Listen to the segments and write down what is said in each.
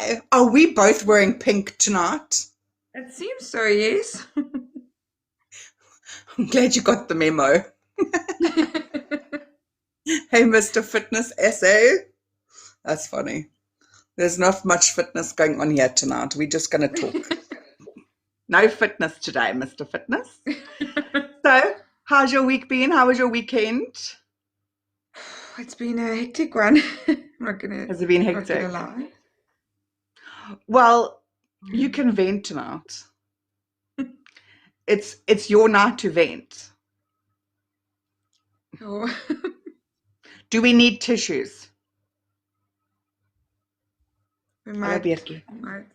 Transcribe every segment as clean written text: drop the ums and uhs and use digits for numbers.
Okay. Are we both wearing pink tonight? It seems so, yes. I'm glad you got the memo. Hey, Mr. Fitness SA. That's funny. There's not much fitness going on here tonight. We're just going to talk. No fitness today, Mr. Fitness. So, how's your week been? How was your weekend? It's been a hectic one. I'm not gonna Has it been not gonna hectic? lie. Well, you can vent tonight. It's your night to vent. Oh, Do we need tissues? we Hello, might, Beertje. we might.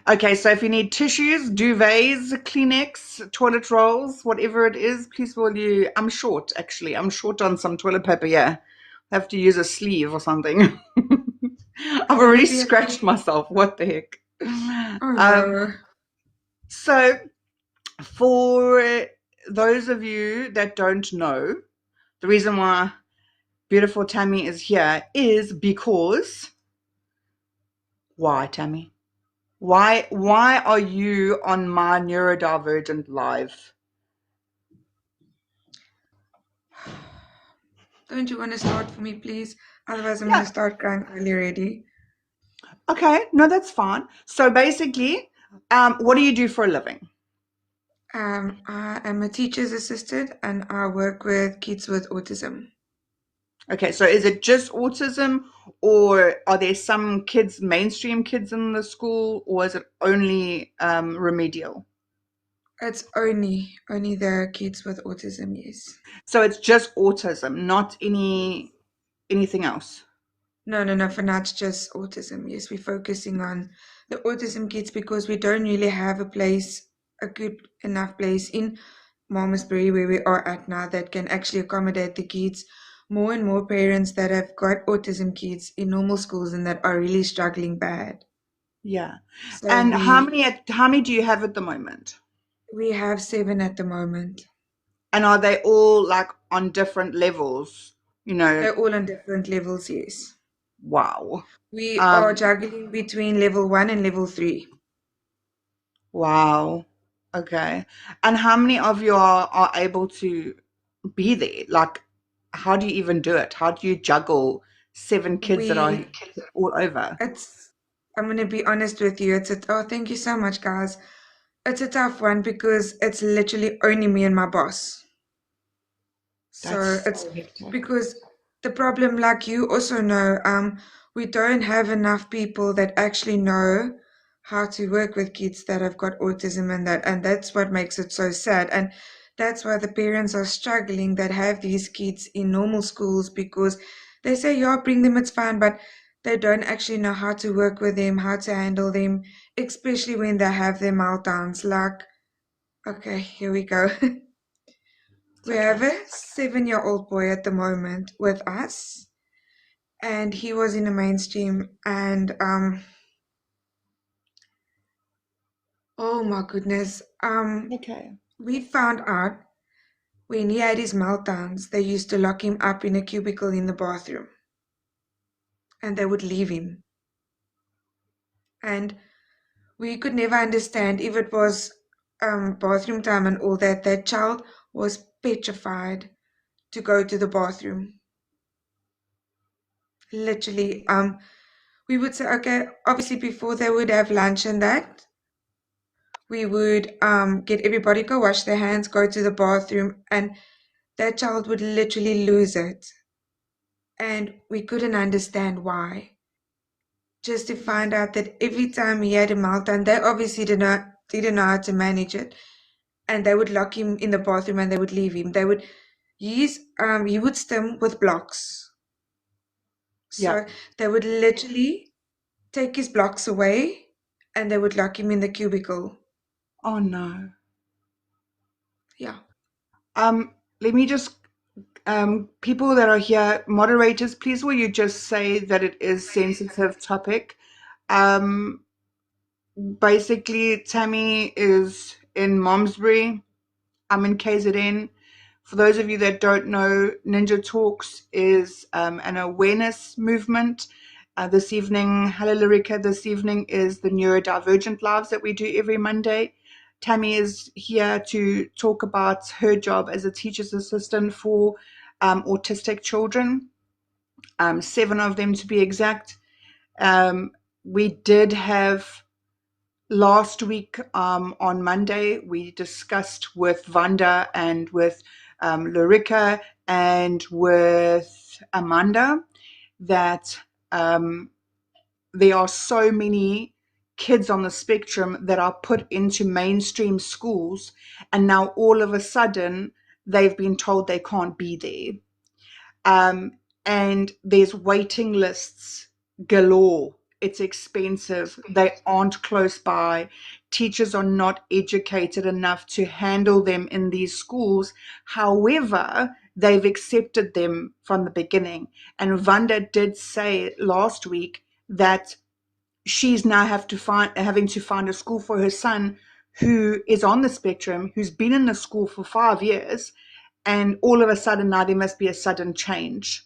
Okay, so if you need tissues, duvets, Kleenex, toilet rolls, whatever it is, please will you. I'm short, actually. I'm short on some toilet paper. Yeah, I have to use a sleeve or something. I've Hello, already Beatrice. scratched myself. What the heck? Oh Um, no. so, for those of you that don't know, the reason why beautiful Tammy is here is because why, Tammy? Why are you on my Neurodivergent live? Don't you want to start for me, please? Otherwise, I'm gonna Yeah, start crying early already. okay, no, that's fine. So basically, what do you do for a living? I am a teacher's assistant and I work with kids with autism. Okay, so is it just autism, or are there some kids, mainstream kids in the school, or is it only remedial? It's only the kids with autism, yes. So it's just autism, not anything else. No, no, no. For now, it's just autism. Yes, we're focusing on the autism kids because we don't really have a good enough place in Malmesbury where we are at now that can actually accommodate the kids. More and more parents that have got autism kids in normal schools and that are really struggling bad. Yeah. So And how many do you have at the moment? we have 7 at the moment. And are they all like on different levels? You know, They're all on different levels, yes. wow. We are Um, juggling between level 1 and level 3. wow. Okay. And how many of you are able to be there? Like, how do you even do it? How do you juggle 7 kids that are We all over? It's, I'm gonna be honest with you. Thank you so much, guys. It's a tough one because it's literally only me and my boss. So That's it's so hectic. because the problem, like you also know, we don't have enough people that actually know how to work with kids that have got autism and that's what makes it so sad. And that's why the parents are struggling that have these kids in normal schools because they say, yeah, bring them, it's fine, but they don't actually know how to work with them, how to handle them, especially when they have their meltdowns. Like, okay, here we go. It's We have okay. a 7-year-old boy at the moment with us, and he was in a mainstream. And oh my goodness, Okay. we found out when he had his meltdowns, they used to lock him up in a cubicle in the bathroom, and they would leave him. And we could never understand if it was bathroom time and all that. That child was petrified to go to the bathroom. Literally, we would say, okay, obviously before they would have lunch and that, we would get everybody go wash their hands, go to the bathroom, and that child would literally lose it. And we couldn't understand why. Just to find out that every time he had a meltdown, they obviously didn't know how to manage it. And they would lock him in the bathroom and they would leave him. They would use he would stim with blocks. Yeah. So they would literally take his blocks away and they would lock him in the cubicle. Oh no. Yeah. Let me just people that are here, moderators, please will you just say that it is sensitive topic. Um, Basically, Tammy is in Malmesbury. I'm in KZN. For those of you that don't know, Ninja Talks is an awareness movement. This evening, hello Lorica, this evening is the Neurodivergent Lives that we do every Monday. Tammy is here to talk about her job as a teacher's assistant for autistic children, seven of them to be exact. Um, we did have last week on Monday, we discussed with Vanda and with Lorica and with Amanda that um, there are so many kids on the spectrum that are put into mainstream schools, and now all of a sudden they've been told they can't be there. Um, and there's waiting lists galore. It's expensive. They aren't close by. Teachers are not educated enough to handle them in these schools. However, they've accepted them from the beginning. And Vanda did say last week that she's now having to find a school for her son who is on the spectrum, who's been in the school for 5 years, and all of a sudden now there must be a sudden change.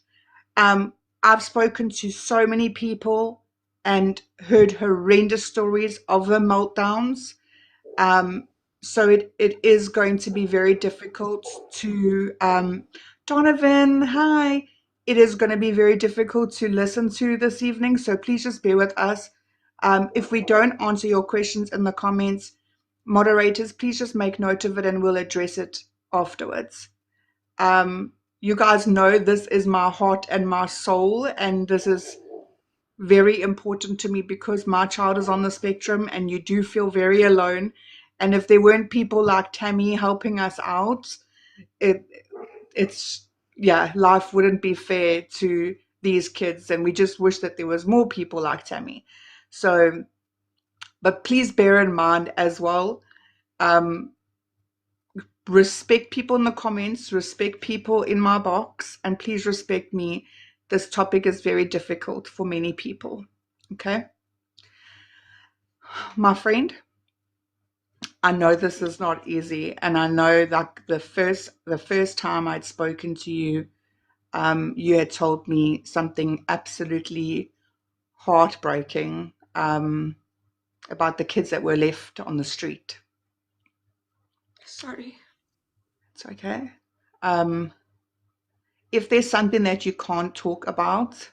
Um, I've spoken to so many people and heard horrendous stories of her meltdowns. Um, so it is going to be very difficult to, Donovan, hi. It is going to be very difficult to listen to this evening, so please just bear with us. If we don't answer your questions in the comments, moderators, please just make note of it and we'll address it afterwards. You guys know this is my heart and my soul, and this is very important to me because my child is on the spectrum and you do feel very alone. And if there weren't people like Tammy helping us out, it it's yeah, life wouldn't be fair to these kids, and we just wish that there was more people like Tammy. So, but please bear in mind as well, um, respect people in the comments, respect people in my box, and please respect me. This topic is very difficult for many people. Okay, my friend, I know this is not easy, and I know that the first time I'd spoken to you, you had told me something absolutely heartbreaking about the kids that were left on the street. Sorry. It's okay. Um, if there's something that you can't talk about,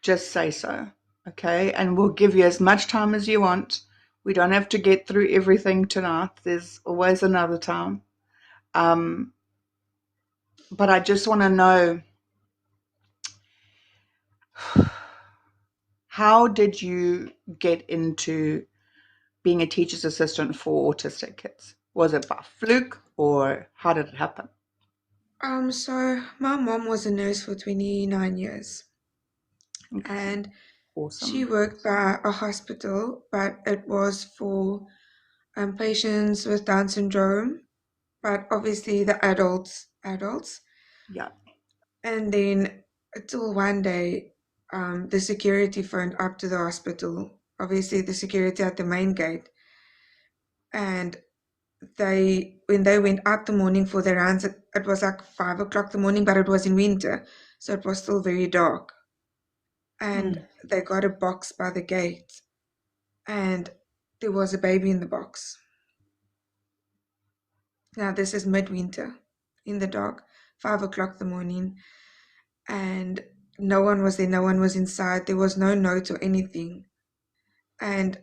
just say so, okay? And we'll give you as much time as you want. We don't have to get through everything tonight. There's always another time. Um, but I just want to know, how did you get into being a teacher's assistant for autistic kids? Was it by fluke or how did it happen? So my mom was a nurse for 29 years, Okay, and she awesome. worked by a hospital, but it was for patients with Down syndrome, but obviously the adults. Yeah. And then until one day, the security phoned up to the hospital, obviously the security at the main gate, and when they went out the morning for their rounds, it was like 5 o'clock the morning, but it was in winter, so it was still very dark. And Mm. they got a box by the gate, and there was a baby in the box. Now this is midwinter, in the dark, 5 o'clock the morning, and no one was there, no one was inside, there was no note or anything. And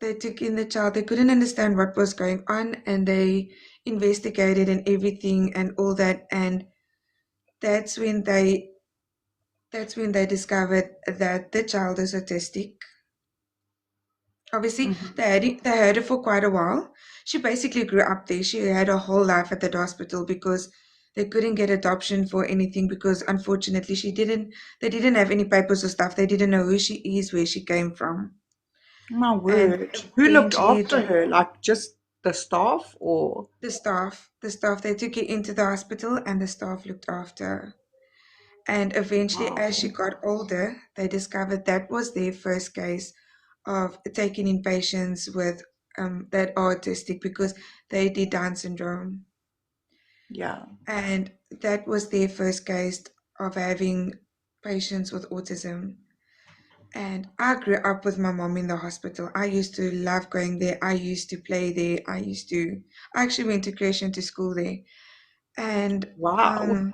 they took in the child, they couldn't understand what was going on, and they investigated and everything and all that. And that's when they that's when they discovered that the child is autistic. Obviously, Hmm. they had her for quite a while. She basically grew up there. She had a whole life at that hospital because they couldn't get adoption for anything because unfortunately they didn't have any papers or stuff. They didn't know who she is, where she came from. My And word. Who looked eventually after her? Like just the staff or? the staff, they took her into the hospital and the staff looked after her. And eventually, as she Wow. got older, they discovered that was their first case of taking in patients with that are autistic because they did Down syndrome. Yeah. And that was their first case of having patients with autism. And I grew up with my mom in the hospital. I used to love going there. I used to play there. I actually went to creation to school there. And Wow.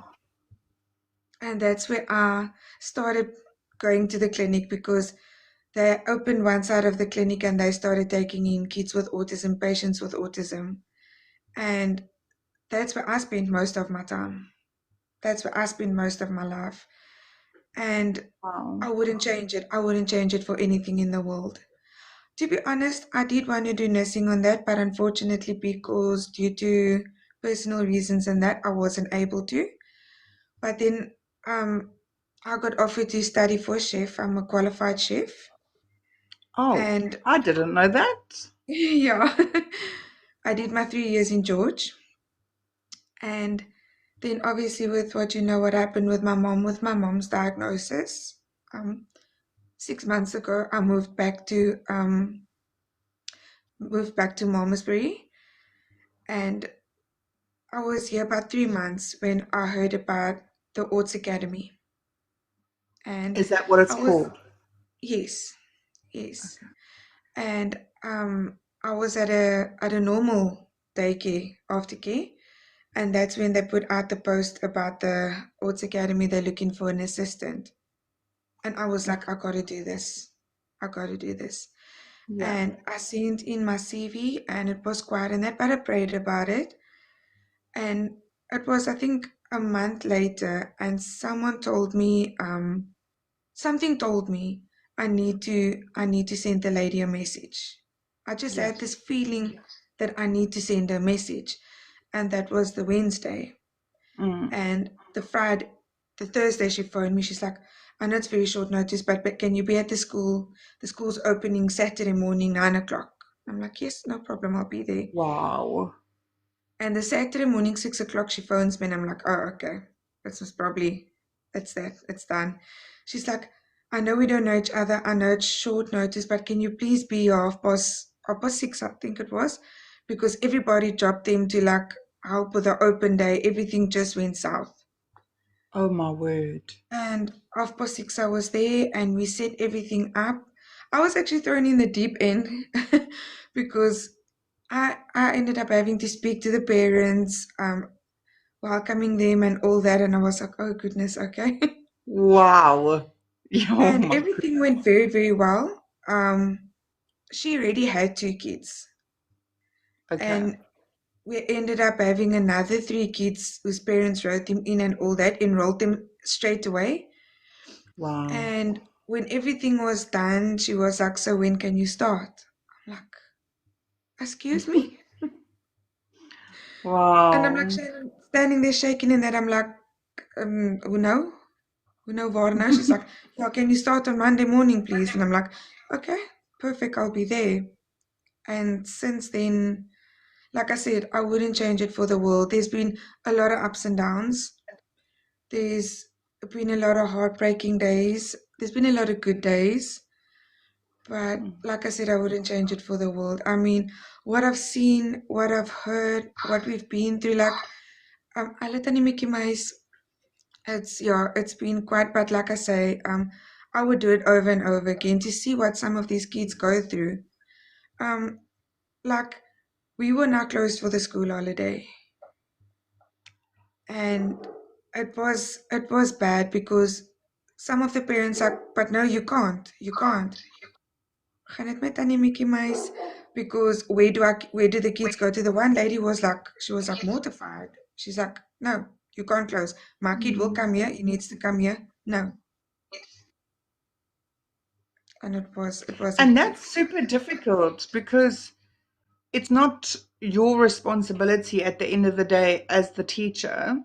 and that's where I started going to the clinic because they opened one side of the clinic and they started taking in kids with autism, patients with autism. And that's where I spent most of my time. That's where I spent most of my life. And Wow. I wouldn't change it. I wouldn't change it for anything in the world. To be honest, I did want to do nursing on that, but unfortunately, because due to personal reasons and that, I wasn't able to. But then um, I got offered to study for chef. I'm a qualified chef. Oh, And I didn't know that. yeah, I did my 3 years in George. And then obviously with what you know what happened with my mom's diagnosis, um, 6 months ago I moved back to Malmesbury, and I was here about 3 months when I heard about the Arts Academy. And Is that what it's I was called? yes, yes. And I was at a normal daycare aftercare. And that's when they put out the post about the Arts Academy. They're looking for an assistant. And I was like, Okay. I gotta do this. I gotta do this. Yeah. And I sent in my CV and it was quiet and that, but I prayed about it. And it was, I think, a month later, and something told me I need to send the lady a message. I just had Yes. this feeling that I need to send her a message. And that was the Wednesday. Mm. And the Thursday she phoned me. She's like, I know it's very short notice, but can you be at the school? The school's opening Saturday morning, 9 o'clock. I'm like, yes, no problem, I'll be there. Wow. And the Saturday morning, 6 o'clock, she phones me, and I'm like, oh, okay. This was probably, it's that, it's done. She's like, I know we don't know each other. I know it's short notice, but can you please be here half past 6, I think it was, because everybody dropped them to like help with the open day. Everything just went south. Oh my word. And half past 6, I was there and we set everything up. I was actually thrown in the deep end because I ended up having to speak to the parents, welcoming them and all that. And I was like, oh goodness, okay. Wow. Oh And my everything goodness. went very, very well. She already had 2 kids. Okay. And we ended up having another 3 kids whose parents wrote them in and all that, enrolled them straight away. Wow. And when everything was done, she was like, so when can you start? I'm like, excuse me? And I'm like Wow. standing there shaking in that. I'm like, no, no, waar now? She's like, yeah, can you start on Monday morning, please? And I'm like, okay, perfect, I'll be there. And since then, like I said, I wouldn't change it for the world. There's been a lot of ups and downs. There's been a lot of heartbreaking days. There's been a lot of good days. But like I said, I wouldn't change it for the world. I mean, what I've seen, what I've heard, what we've been through, like, alle tannie Mickey Mouse, it's been quite, but like I say, I would do it over and over again to see what some of these kids go through. Um, like, we were now closed for the school holiday, and it was bad because some of the parents are, but no, you can't. Gaan dit met Tannie Mickey Mouse? Because where do the kids go to? The one lady was like, she was like mortified. She's like, no, you can't close. My kid will Mm. come here. He needs to come here. No, and it wasn't And good. that's super difficult because it's not your responsibility at the end of the day as the teacher.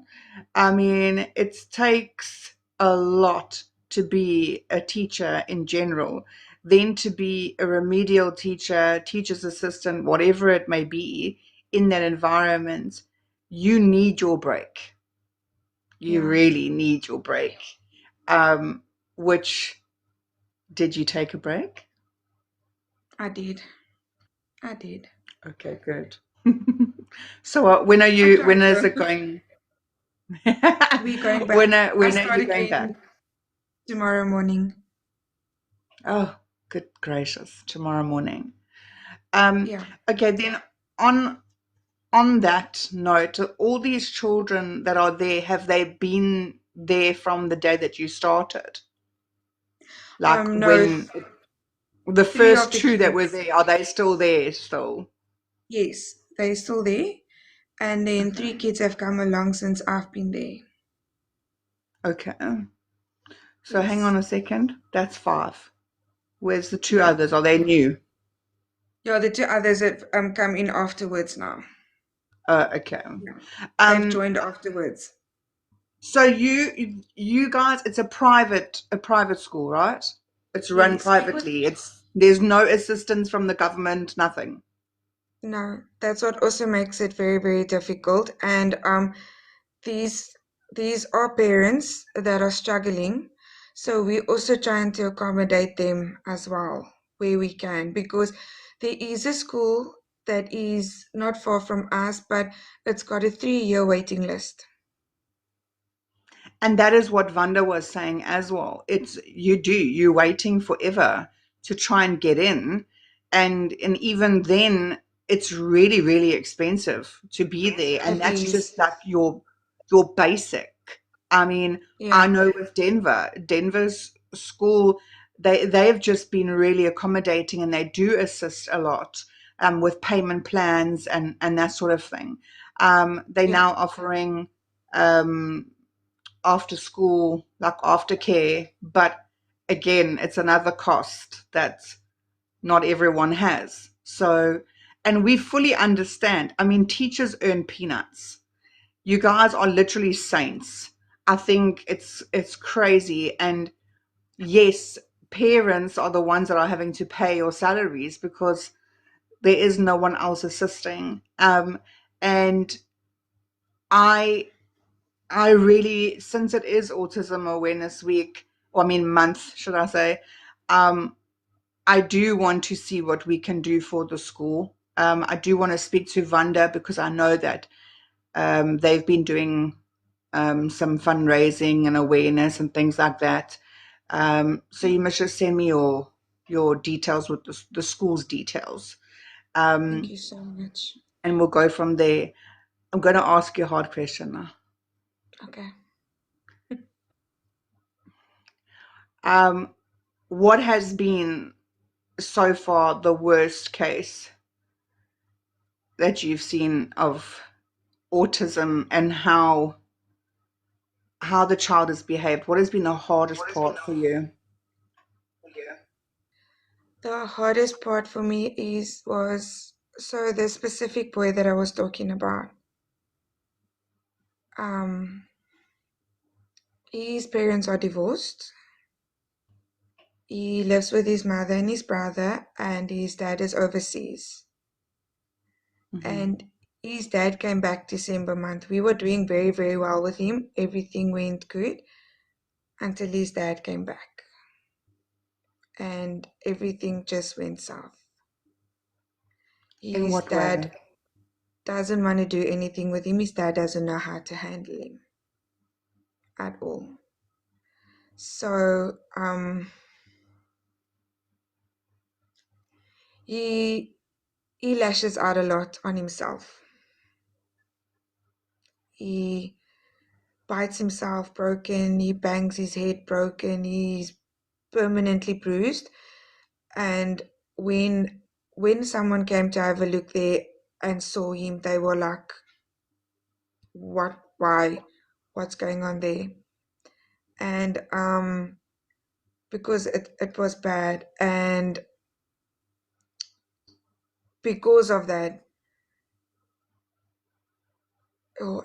I mean, it takes a lot to be a teacher in general, then to be a remedial teacher, teacher's assistant, whatever it may be in that environment. You need your break. You Yeah, really need your break. Um, which did you take a break? I did. I did. Okay, good. So when are I you? When tried is though. it going? We're going when back. I are start you going back? again tomorrow morning. Oh, good gracious! Tomorrow morning. Um, Yeah. okay, then on on that note, all these children that are there, have they been there from the day that you started? Like No, when the three of first the two that were kids, there, are they still there still? yes, they're still there. And then Okay. three kids have come along since I've been there. Okay. So hang Yes. on a second. That's five. Where's the two Yeah. others? Are they new? Yeah, the two others have come in afterwards now. Okay. Yeah. They've Um, joined afterwards. so you guys, it's a private school, right? It's run Yes. privately. It's there's no assistance from the government, nothing. No, that's what also makes it very, very difficult. And these these are parents that are struggling, so we're also trying to accommodate them as well where we can, because there is a school that is not far from us, but it's got a 3-year waiting list. And that is what Vanda was saying as well. You're waiting forever to try and get in. And even then it's really, really expensive to be there. And It that's is. just like your basic. I mean, I Yeah, know with Denver's school, they've just been really accommodating and they do assist a lot with payment plans and that sort of thing. They're yeah, now offering um, after school, like aftercare, but again, it's another cost that not everyone has. So, and we fully understand. I mean, teachers earn peanuts. You guys are literally saints. I think it's crazy. And yes, parents are the ones that are having to pay your salaries because there is no one else assisting. And I I really, since it is Autism Awareness Week, or I mean month, should I say, um, I do want to see what we can do for the school. I do want to speak to Vanda because I know that they've been doing some fundraising and awareness and things like that. So yeah. you must just send me your details with the school's details, Thank um, you so much. and we'll go from there. I'm going to ask you a hard question now. Okay. Um, what has been so far the worst case that you've seen of autism and how the child has behaved? What has been the hardest part for you? The hardest part for me is was so the specific boy that I was talking about. Um, his parents are divorced. He lives with his mother and his brother, and his dad is overseas. Hmm. And his dad came back December month. We were doing very, very well with him. Everything went good until his dad came back, and everything just went south. In His what way? dad doesn't want to do anything with him. His dad doesn't know how to handle him at all. So he lashes out a lot on himself. He bites himself broken. He bangs his head broken. He's permanently bruised. And when someone came to have a look there and saw him, they were like, "What? Why? What's going on there?" And because it was bad, and because of that, oh,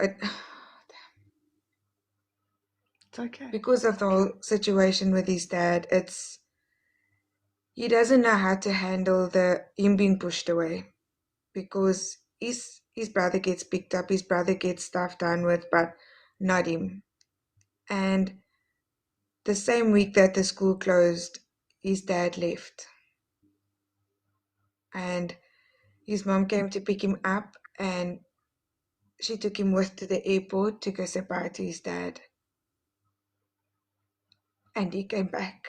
It's okay. because of the whole situation with his dad, he doesn't know how to handle the him being pushed away, because his brother gets picked up, his brother gets stuff done with, but not him. And the same week that the school closed, his dad left, and his mom came to pick him up, and she took him with to the airport to go say bye to his dad, and he came back,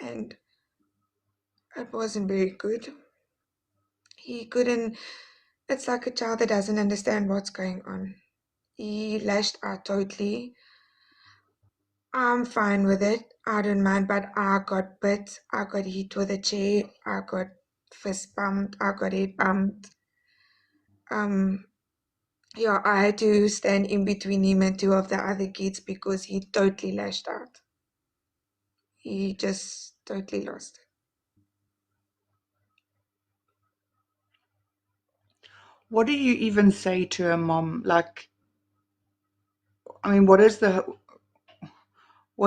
and It wasn't very good. He couldn't, it's like a child that doesn't understand what's going on. He lashed out totally. I'm fine with it. I don't mind, but I got bit. I got hit with a chair. I got fist bumped. I got head bumped. Um, yeah, I had to stand in between him and two of the other kids because he totally lashed out. He just totally lost it. What do you even say to a mom? Like, I mean, what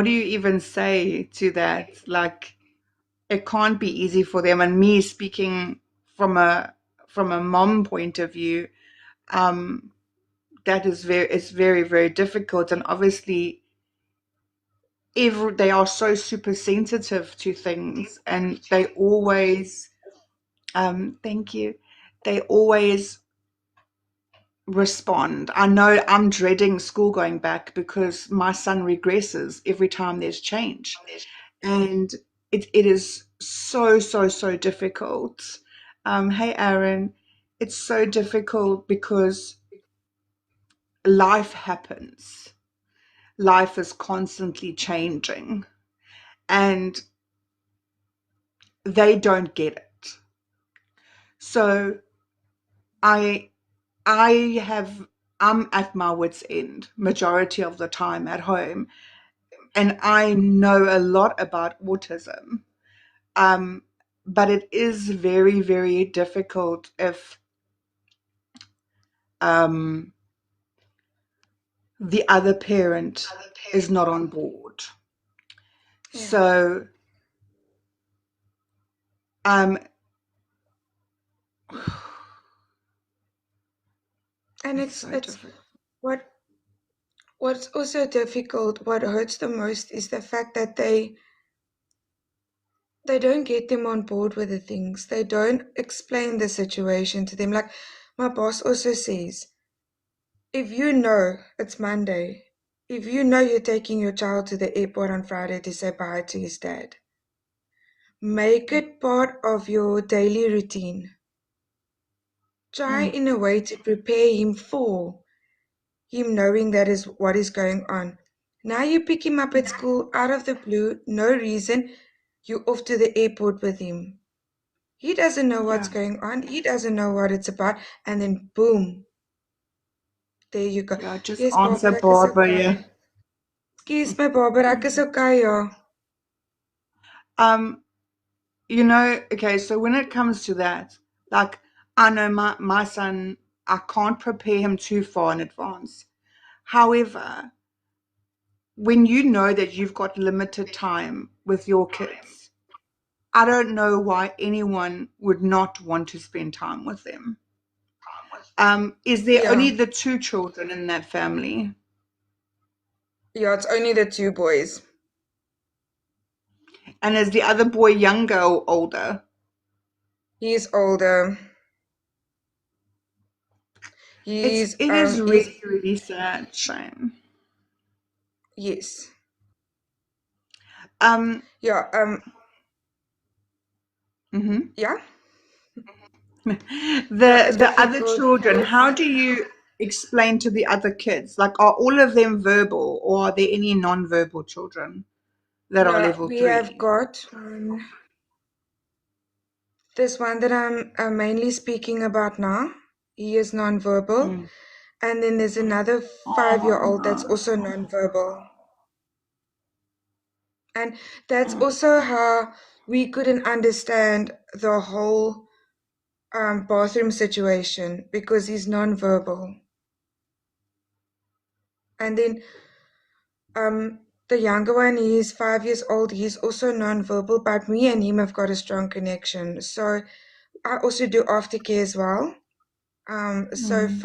do you even say to that? Like, it can't be easy for them. And me speaking from a mom point of view, um, that is it's very, very difficult. And obviously, they are so super sensitive to things, and they always, thank you, they always respond. I know I'm dreading school going back because my son regresses every time there's change. And it is so, so, so difficult. Hey, Aaron, it's so difficult because life happens. Life is constantly changing, and they don't get it. So I I have I'm at my wit's end majority of the time at home, and I know a lot about autism. Um, but it is very, very difficult if um, the other parent is not on board. Yeah. So um, And it's it's so it's difficult. what what's also difficult, what hurts the most is the fact that they don't get them on board with the things. They don't explain the situation to them. Like my boss also says, if you know it's Monday, if you know you're taking your child to the airport on Friday to say bye to his dad, make it part of your daily routine. Try Mm, in a way to prepare him for him knowing that is what is going on. Now you pick him up at school out of the blue, no reason, you're off to the airport with him. He doesn't know what's yeah, going on, he doesn't know what it's about, and then boom, there you go. yeah. Just Yes, answer Barbara, ek is Barbara. okay. Yeah. Excuse my Barbara, ek is okay, ja. Um, okay. So when it comes to that, like I know my son, I can't prepare him too far in advance. However, when you know that you've got limited time with your kids, I don't know why anyone would not want to spend time with them. Is there only Yeah, the two children in that family? yeah, it's only the two boys. And is the other boy younger or older? He's older. It is really, really sad. Shame. Yes. Um, Yeah, mhm. yeah. Yeah, it's The other difficult. children, how do you explain to the other kids? Like, are all of them verbal, or are there any non-verbal children that are Yeah, level we have three? got this one that I'm mainly speaking about now. He is nonverbal. Mm. And then there's another Oh 5-year-old that's no. also nonverbal. And that's also how we couldn't understand the whole bathroom situation because he's nonverbal. And then the younger one, he's 5 years old. He's also nonverbal, but me and him have got a strong connection. So I also do aftercare as well. So Mm.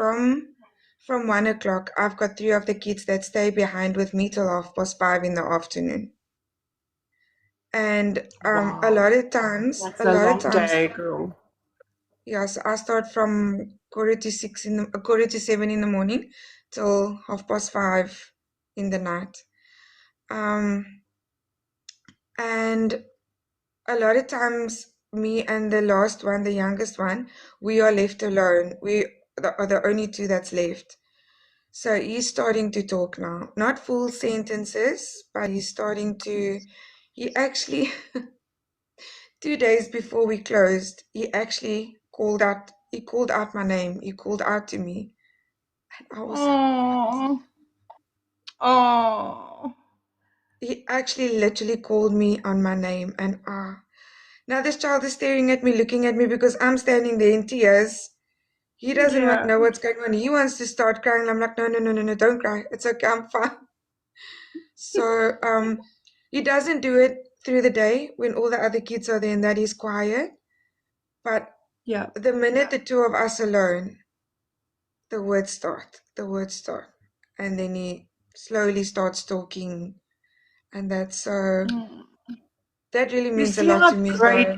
from 1 o'clock, I've got three of the kids that stay behind with me till 5:30 in the afternoon. And Wow. a That's a lot of long times, day, girl. yes, I start from quarter to 7 in the morning till 5:30 in the night. Um, and a lot of times. me and the last one, the youngest one, we are left alone. Are the only two that's left. So he's starting to talk now. Not full sentences, but he's starting to. He actually, 2 days before we closed, he actually called out. He called out my name. He called out to me. I was so. Oh, oh, He actually literally called me on my name, and now this child is staring at me, looking at me because I'm standing there in tears. He doesn't yeah, know what's going on. He wants to start crying. I'm like, no, no, no, no, no, don't cry. It's okay, I'm fine. So he doesn't do it through the day when all the other kids are there and that he's quiet. But yeah. the minute the two of us alone, the words start. And then he slowly starts talking. And that's so, Mm. that really You means a see lot how to me. great So,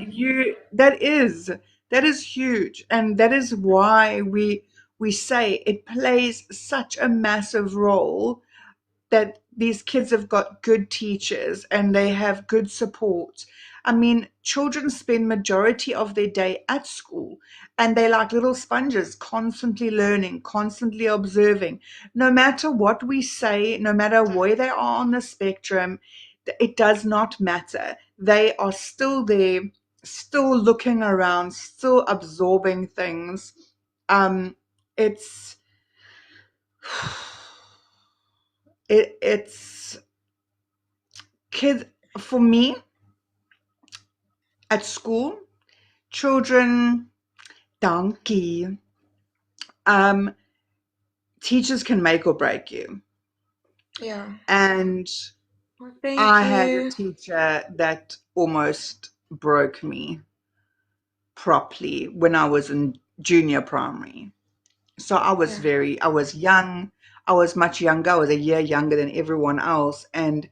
that is huge, and that is why we say it plays such a massive role that these kids have got good teachers and they have good support. I mean, children spend majority of their day at school and they're like little sponges, constantly learning, constantly observing. No matter what we say, no matter where they are on the spectrum, it does not matter. They are still there, still looking around, still absorbing things. It's it's kids for me at school, children, donkey, um, teachers can make or break you. yeah. And Well, thank I had a you. teacher that almost broke me properly when I was in junior primary. So Yeah. I was young, I was much younger, I was a year younger than everyone else. And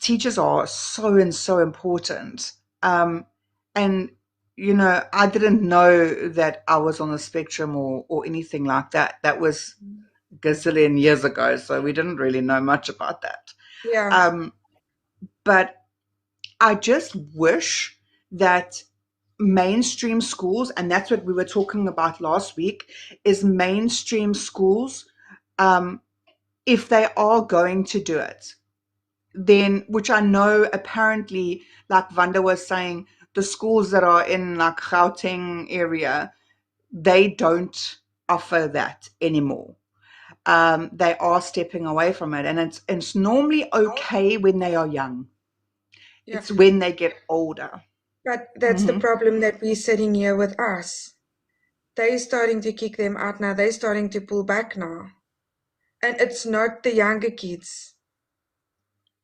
teachers are so and so important. And I didn't know that I was on the spectrum or anything like that. That was gazillion years ago, so we didn't really know much about that. Yeah. Um, but I just wish that mainstream schools, and that's what we were talking about last week, is mainstream schools, um, if they are going to do it, then, which I know apparently, like Vanda was saying, the schools that are in like Gauteng area, they don't offer that anymore. They are stepping away from it, and it's normally okay when they are young. Yeah. It's when they get older. But that's the Hmm. problem that we're sitting here with us. They're starting to kick them out now. They're starting to pull back now. And it's not the younger kids,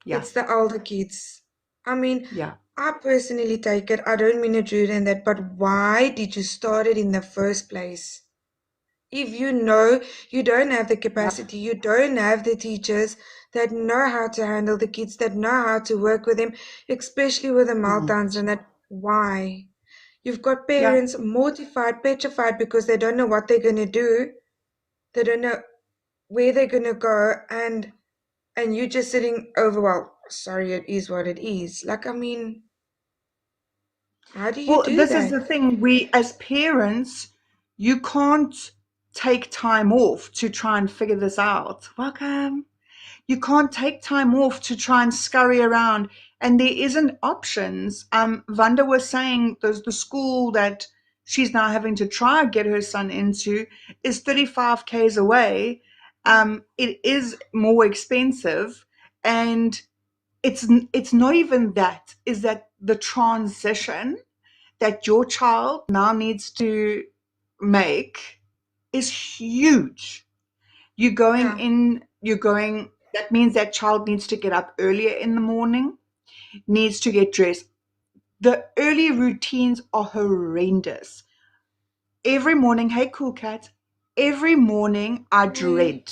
Yeah, it's the older kids. I mean, yeah, I personally take it, I don't mean to rude in that, but why did you start it in the first place? If you know you don't have the yeah. capacity, you don't have the teachers that know how to handle the kids, that know how to work with them, especially with the Mm. meltdowns and that, why? You've got Yeah. parents mortified, petrified because they don't know what they're going to do. They don't know where they're going to go. And you just sitting over, well, sorry, it is what it is. Like, I mean, how do you Well, do this is that? the thing. We, as parents, you can't take time off to try and figure this out. Welcome. You can't take time off to try and scurry around, and there isn't options. Vanda was saying there's the school that she's now having to try and get her son into is 35 k's away. It is more expensive, and it's not even that. Is that the transition that your child now needs to make is huge. Yeah, That means that child needs to get up earlier in the morning, needs to get dressed. The early routines are horrendous. Every morning, hey, cool cat, every morning me,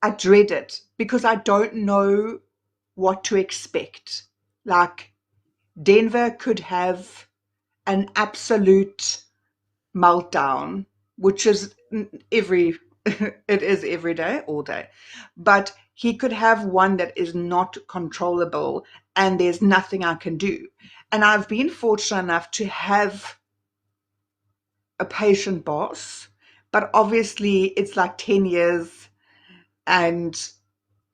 I dread it because I don't know what to expect. Like, Denver could have an absolute meltdown, which is every it is every day, all day. But he could have one that is not controllable, and there's nothing I can do. And I've been fortunate enough to have a patient boss, but obviously it's like 10 years and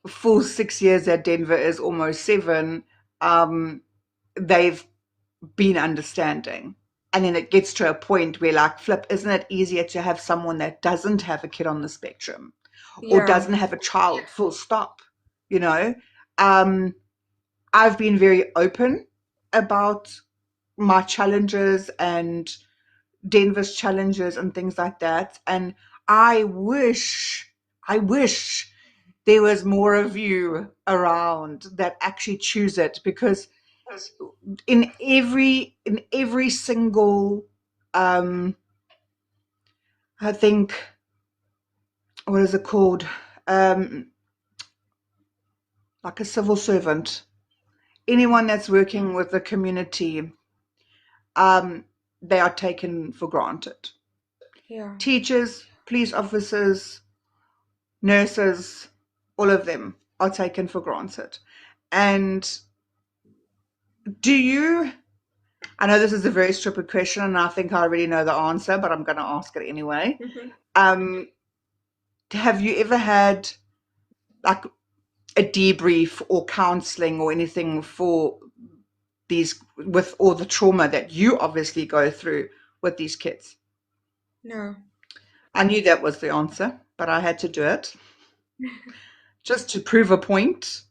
full 6 years at Denver is almost seven. Um, they've been understanding. And then it gets to a point where, like, flip, isn't it easier to have someone that doesn't have a kid on the spectrum or Yeah. doesn't have a child, full stop? You know, um, I've been very open about my challenges and Denver's challenges and things like that. And I wish there was more of you around that actually choose it, because in every single um I think, what is it called, um like a civil servant, anyone that's working with the community, um they are taken for granted. Yeah. Teachers, police officers, nurses, all of them are taken for granted. And do you, I know this is a very stupid question and I think I already know the answer, but I'm going to ask it anyway. um have you ever had like a debrief or counseling or anything for these, with all the trauma that you obviously go through with these kids? No. I knew that was the answer, but I had to do it just to prove a point.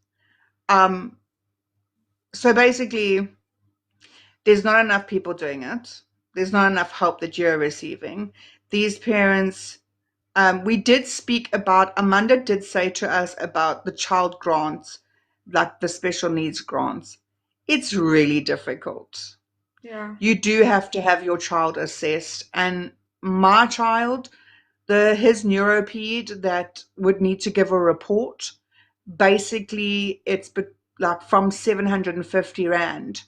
um so basically, there's not enough people doing it. There's not enough help that you're receiving. These parents, we did speak about, Amanda did say to us about the child grants, like the special needs grants. It's really difficult. Yeah. You do have to have your child assessed. And my child, his neuroped that would need to give a report, basically like from 750 Rand,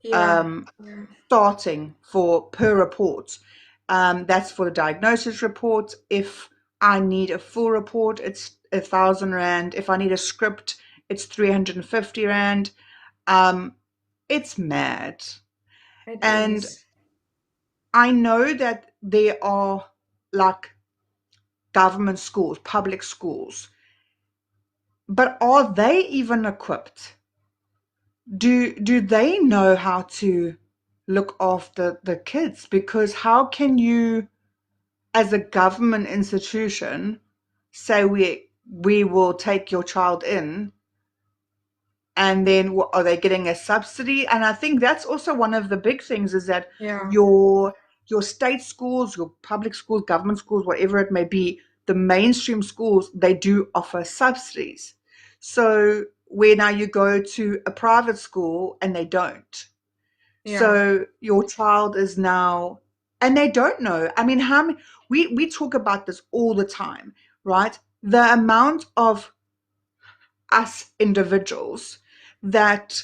Yeah. um, Yeah. starting for per report. That's for the diagnosis report. If I need a full report, it's 1,000 Rand. If I need a script, it's 350 Rand. Um, it's mad. It And is. I know that there are like government schools, public schools, but are they even equipped? Do they know how to look after the kids? Because how can you, as a government institution, say we will take your child in, and then are they getting a subsidy? And I think that's also one of the big things, is that Yeah. your your state schools, your public schools, government schools, whatever it may be, the mainstream schools, they do offer subsidies. So where now you go to a private school and they don't. Yeah. So your child is now, and they don't know. I mean, how many, we talk about this all the time, right? The amount of us individuals that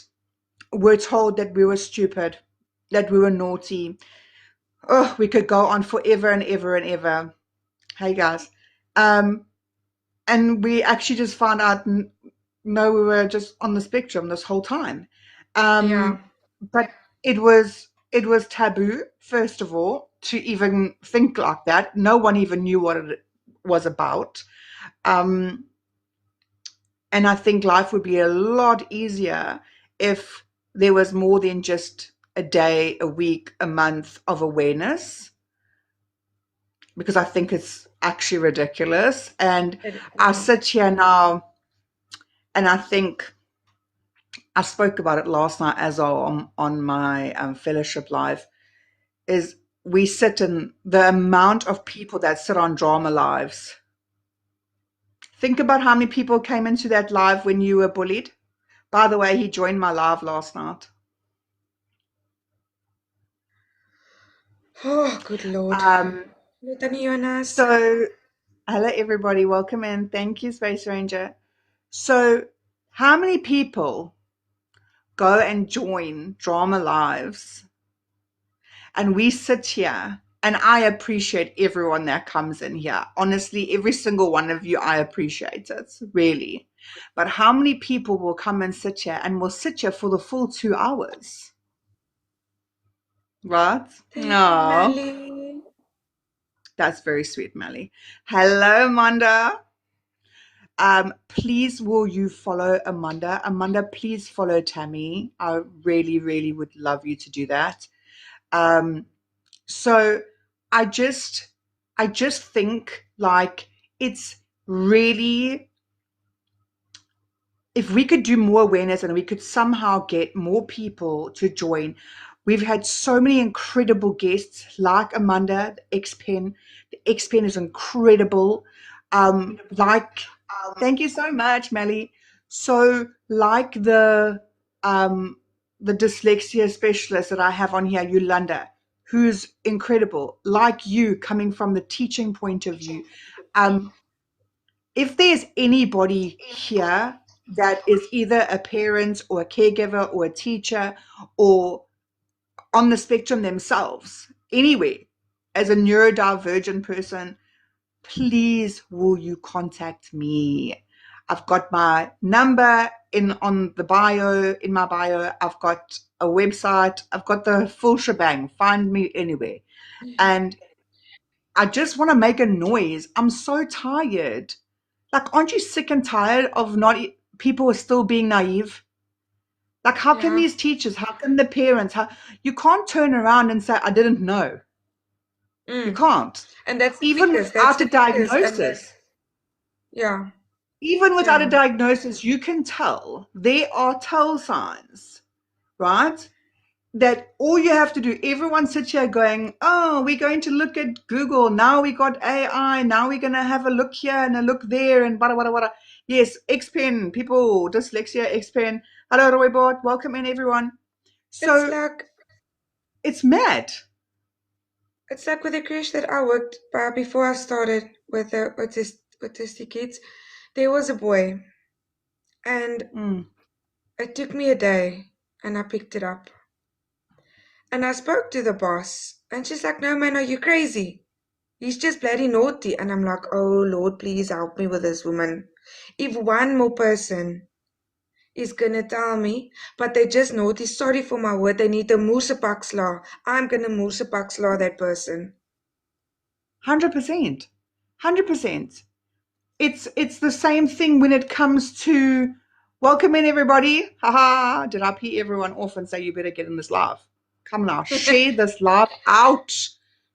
were told that we were stupid, that we were naughty. Oh, we could go on forever and ever and ever. Hey guys. Um, and we actually just found out, no, we were just on the spectrum this whole time. Yeah. But it was taboo, first of all, to even think like that. No one even knew what it was about. Um, and I think life would be a lot easier if there was more than just a day, a week, a month of awareness, because I think it's actually ridiculous. And I Yeah. sit here now and I think, I spoke about it last night as well on my fellowship live, is we sit in the amount of people that sit on drama lives. Think about how many people came into that live when you were bullied. By the way, he joined my live last night. Oh, good Lord. Um, Litany Jonas. so, hello everybody, welcome in. Thank you, Space Ranger. So, how many people go and join drama lives, and we sit here, and I appreciate everyone that comes in here. Honestly, every single one of you, I appreciate it, really. But how many people will come and sit here and will sit here for the full 2 hours? Right? Thank you, No, Melly. that's very sweet, Melly. Hello, Amanda. Please will you follow Amanda? Amanda, please follow Tammy. I really, really would love you to do that. Um, so I just I just think like it's really, if we could do more awareness and we could somehow get more people to join. We've had so many incredible guests like Amanda, the X Pen. The X Pen is incredible. Like, thank you so much, Melly. So, like the dyslexia specialist that I have on here, Yolanda, who's incredible. Like you, coming from the teaching point of view, um, if there's anybody here that is either a parent or a caregiver or a teacher or on the spectrum themselves, anyway, as a neurodivergent person, please will you contact me? I've got my number in on the bio, in my bio. I've got a website. I've got the full shebang. Find me anywhere. And I just want to make a noise. I'm so tired. Like, aren't you sick and tired of not people are still being naive? Like, how can Yeah. these teachers, how can the parents, how you can't turn around and say, I didn't know. You Mm. can't. And that's the Even fears. That's without a the fears. And diagnosis, yeah, even without a yeah, diagnosis, you can tell. There are tell signs, right? That all you have to do, everyone sits here going, oh, we're going to look at Google. Now we got AI. Now we're going to have a look here and a look there and bada, bada, bada. Yes, XPen, people, dyslexia, XPen. Hello, Roybot. Welcome in, everyone. it's So like it's mad. it's like with the crash that I worked before I started with the autistic kids. There was a boy, and Mm. it took me a day, and I picked it up, and I spoke to the boss, and she's like, "No, man, are you crazy? He's just bloody naughty." And I'm like, "Oh Lord, please help me with this woman. If one more person is gonna tell me, but they're just naughty. Sorry for my word. They need a moesepaksla. I'm gonna moesepaksla that person." 100%. 100%. It's the same thing when it comes to welcome in, everybody. Haha. Did I pee everyone off and say you better get in this live? Come now, share this live out.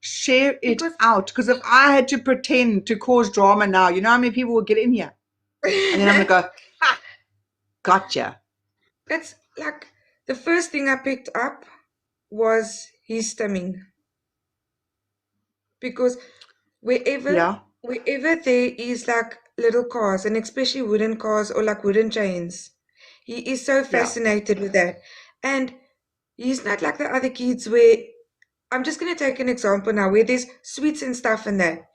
Share it Because out. Because if I had to pretend to cause drama now, you know how many people would get in here? And then I'm gonna go, ha, gotcha. it's like the first thing I picked up was his stimming. Because wherever Yeah, wherever there is like little cars, and especially wooden cars or like wooden chains, he is so yeah. fascinated with that. And he's not like the other kids where I'm just gonna take an example now where there's sweets and stuff in there.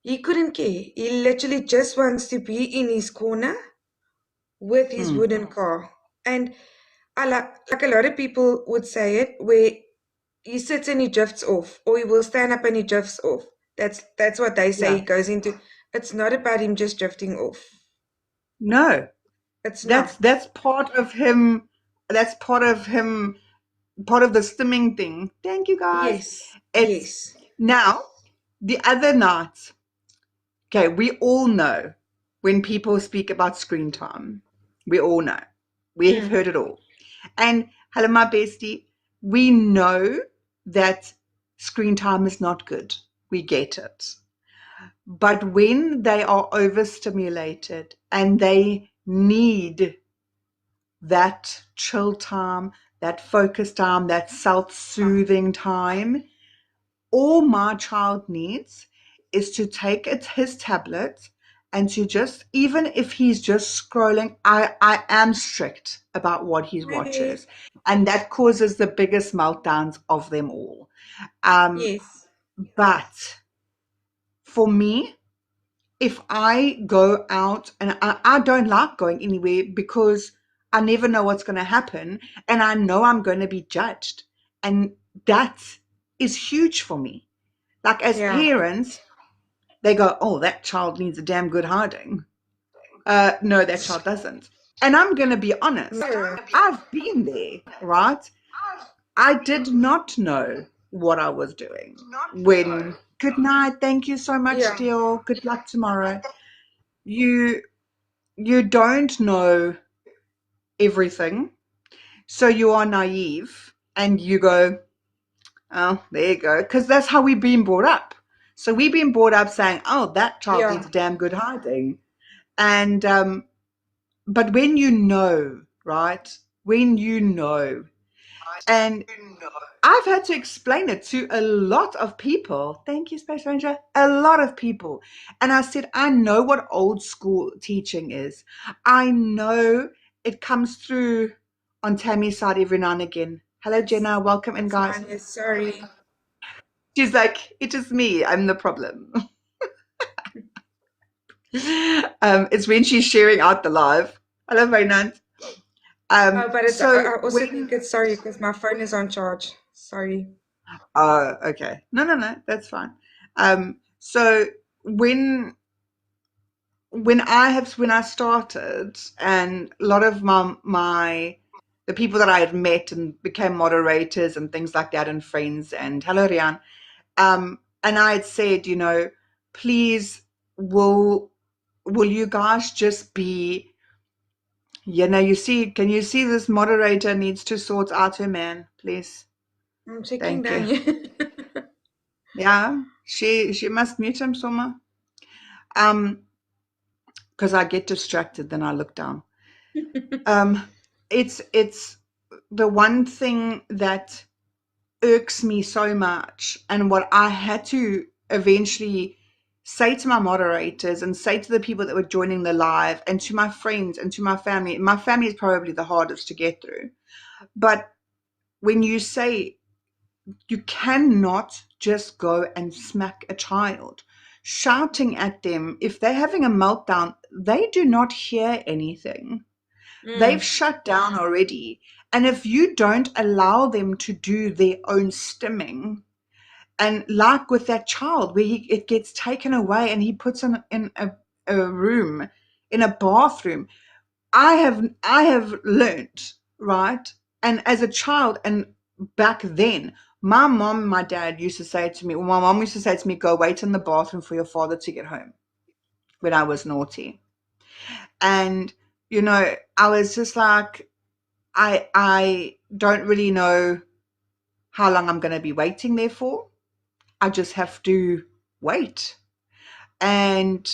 He couldn't care. He literally just wants to be in his corner with his Mm, wooden car. And I like a lot of people would say it, where he sits and he drifts off, or he will stand up and he drifts off. That's what they say he yeah. goes into. It's not about him just drifting off. No, It's that's not. that's part of him. That's part of the stimming thing. Thank you, guys. Yes, It's yes. now the other night. Okay, we all know when people speak about screen time. We all know. We have Mm, heard it all. And hello, my bestie. We know that screen time is not good. We get it. But when they are overstimulated and they need that chill time, that focus time, that self soothing time, all my child needs is to take his tablet and to just, even if he's just scrolling, I am strict about what he really? watches. And that causes the biggest meltdowns of them all. Um, Yes. but for me, if I go out, and I don't like going anywhere because I never know what's going to happen and I know I'm going to be judged. And that is huge for me. Like, as Yeah. parents, they go, oh, that child needs a damn good hiding. No, that child doesn't. And I'm going to be honest. No. I've been there, right? I did not know what I was doing when, good night, thank you so much, Yeah, dear, good luck tomorrow. You you don't know everything, so you are naive and you go, oh, there you go, because that's how we've been brought up. So we've been brought up saying, oh, that child yeah. needs damn good hiding. And but when you know, right? When you know, and I've had to explain it to a lot of people. Thank you, Space Ranger. A lot of people. And I said, I know what old school teaching is. I know it comes through on Tammy's side every now and again. Hello, That's Jenna. Welcome in, that's guys. fine. Yes, sorry. She's like, it is me. I'm the problem. It's when she's sharing out the live. Hello, Raynand. But it's So I also think when it's sorry because my phone is on charge. Sorry. okay. No, no, no, that's fine. So when when I started, and a lot of my the people that I had met and became moderators and things like that, and friends, and hello, Rian. And I had said, please, will you guys just be, you see, can you see this moderator needs to sort out her man, please? I'm checking Thank down you. here. Yeah, she must mute him somewhere. Um, because I get distracted, then I look down. Um, it's the one thing that irks me so much, and what I had to eventually say to my moderators and say to the people that were joining the live and to my friends and to my family. My family is probably the hardest to get through. But when you say you cannot just go and smack a child, shouting at them, if they're having a meltdown, they do not hear anything. They've Mm, shut down already. And if you don't allow them to do their own stimming, and like with that child where it gets taken away and he puts in a room, in a bathroom, I have learnt, right? And as a child, and back then, my mom and my dad used to say to me, well, my mom used to say to me, go wait in the bathroom for your father to get home when I was naughty. And, I was just like, I don't really know how long I'm going to be waiting there for. I just have to wait. And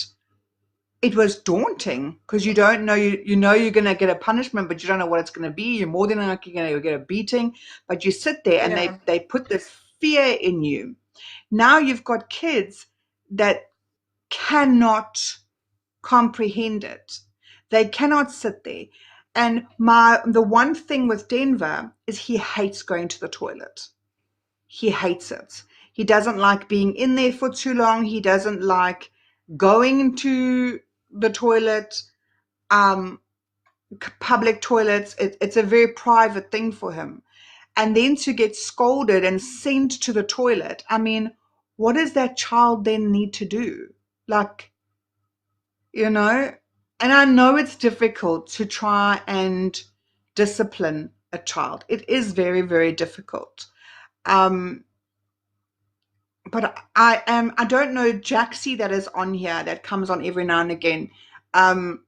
it was daunting because you don't know, you know you're going to get a punishment, but you don't know what it's going to be. You're more than likely going to get a beating, but you sit there and yeah. they put this fear in you. Now you've got kids that cannot comprehend it. They cannot sit there. And the one thing with Denver is he hates going to the toilet. He hates it. He doesn't like being in there for too long. He doesn't like going to the toilet, um, public toilets. It's a very private thing for him. And then to get scolded and sent to the toilet, I mean, what does that child then need to do? Like, you know, and I know it's difficult to try and discipline a child. It is very, very difficult. Um, but I don't know, Jaxie that is on here, that comes on every now and again. Um,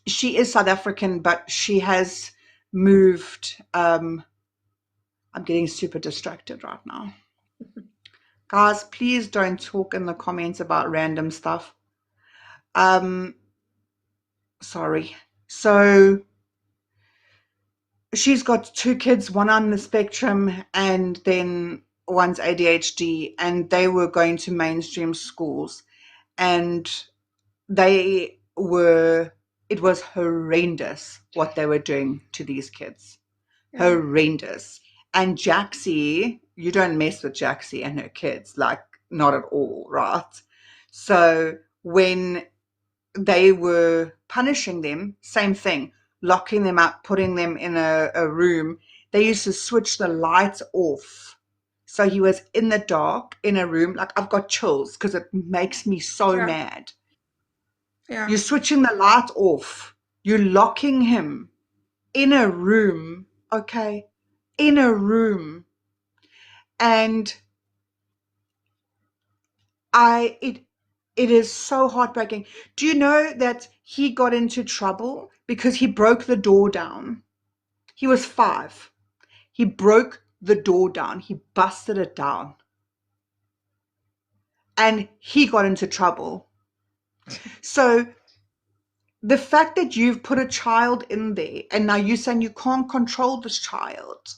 she is South African, but she has moved. I'm getting super distracted right now. Guys, please don't talk in the comments about random stuff. Um, sorry. So she's got two kids, one on the spectrum and then one's ADHD, and they were going to mainstream schools, and they were it was horrendous what they were doing to these kids. Yeah. Horrendous. And Jaxie, you don't mess with Jaxie and her kids, like, not at all, right? So when they were punishing them, same thing, locking them up, putting them in a room. They used to switch the lights off. So he was in the dark in a room. Like, I've got chills because it makes me so Yeah. mad. Yeah. You're switching the light off. You're locking him in a room, okay? in a room, and it is so heartbreaking. Do you know that he got into trouble because he broke the door down? He was 5. He broke the door down. He busted it down, and he got into trouble. So the fact that you've put a child in there and now you're saying you can't control this child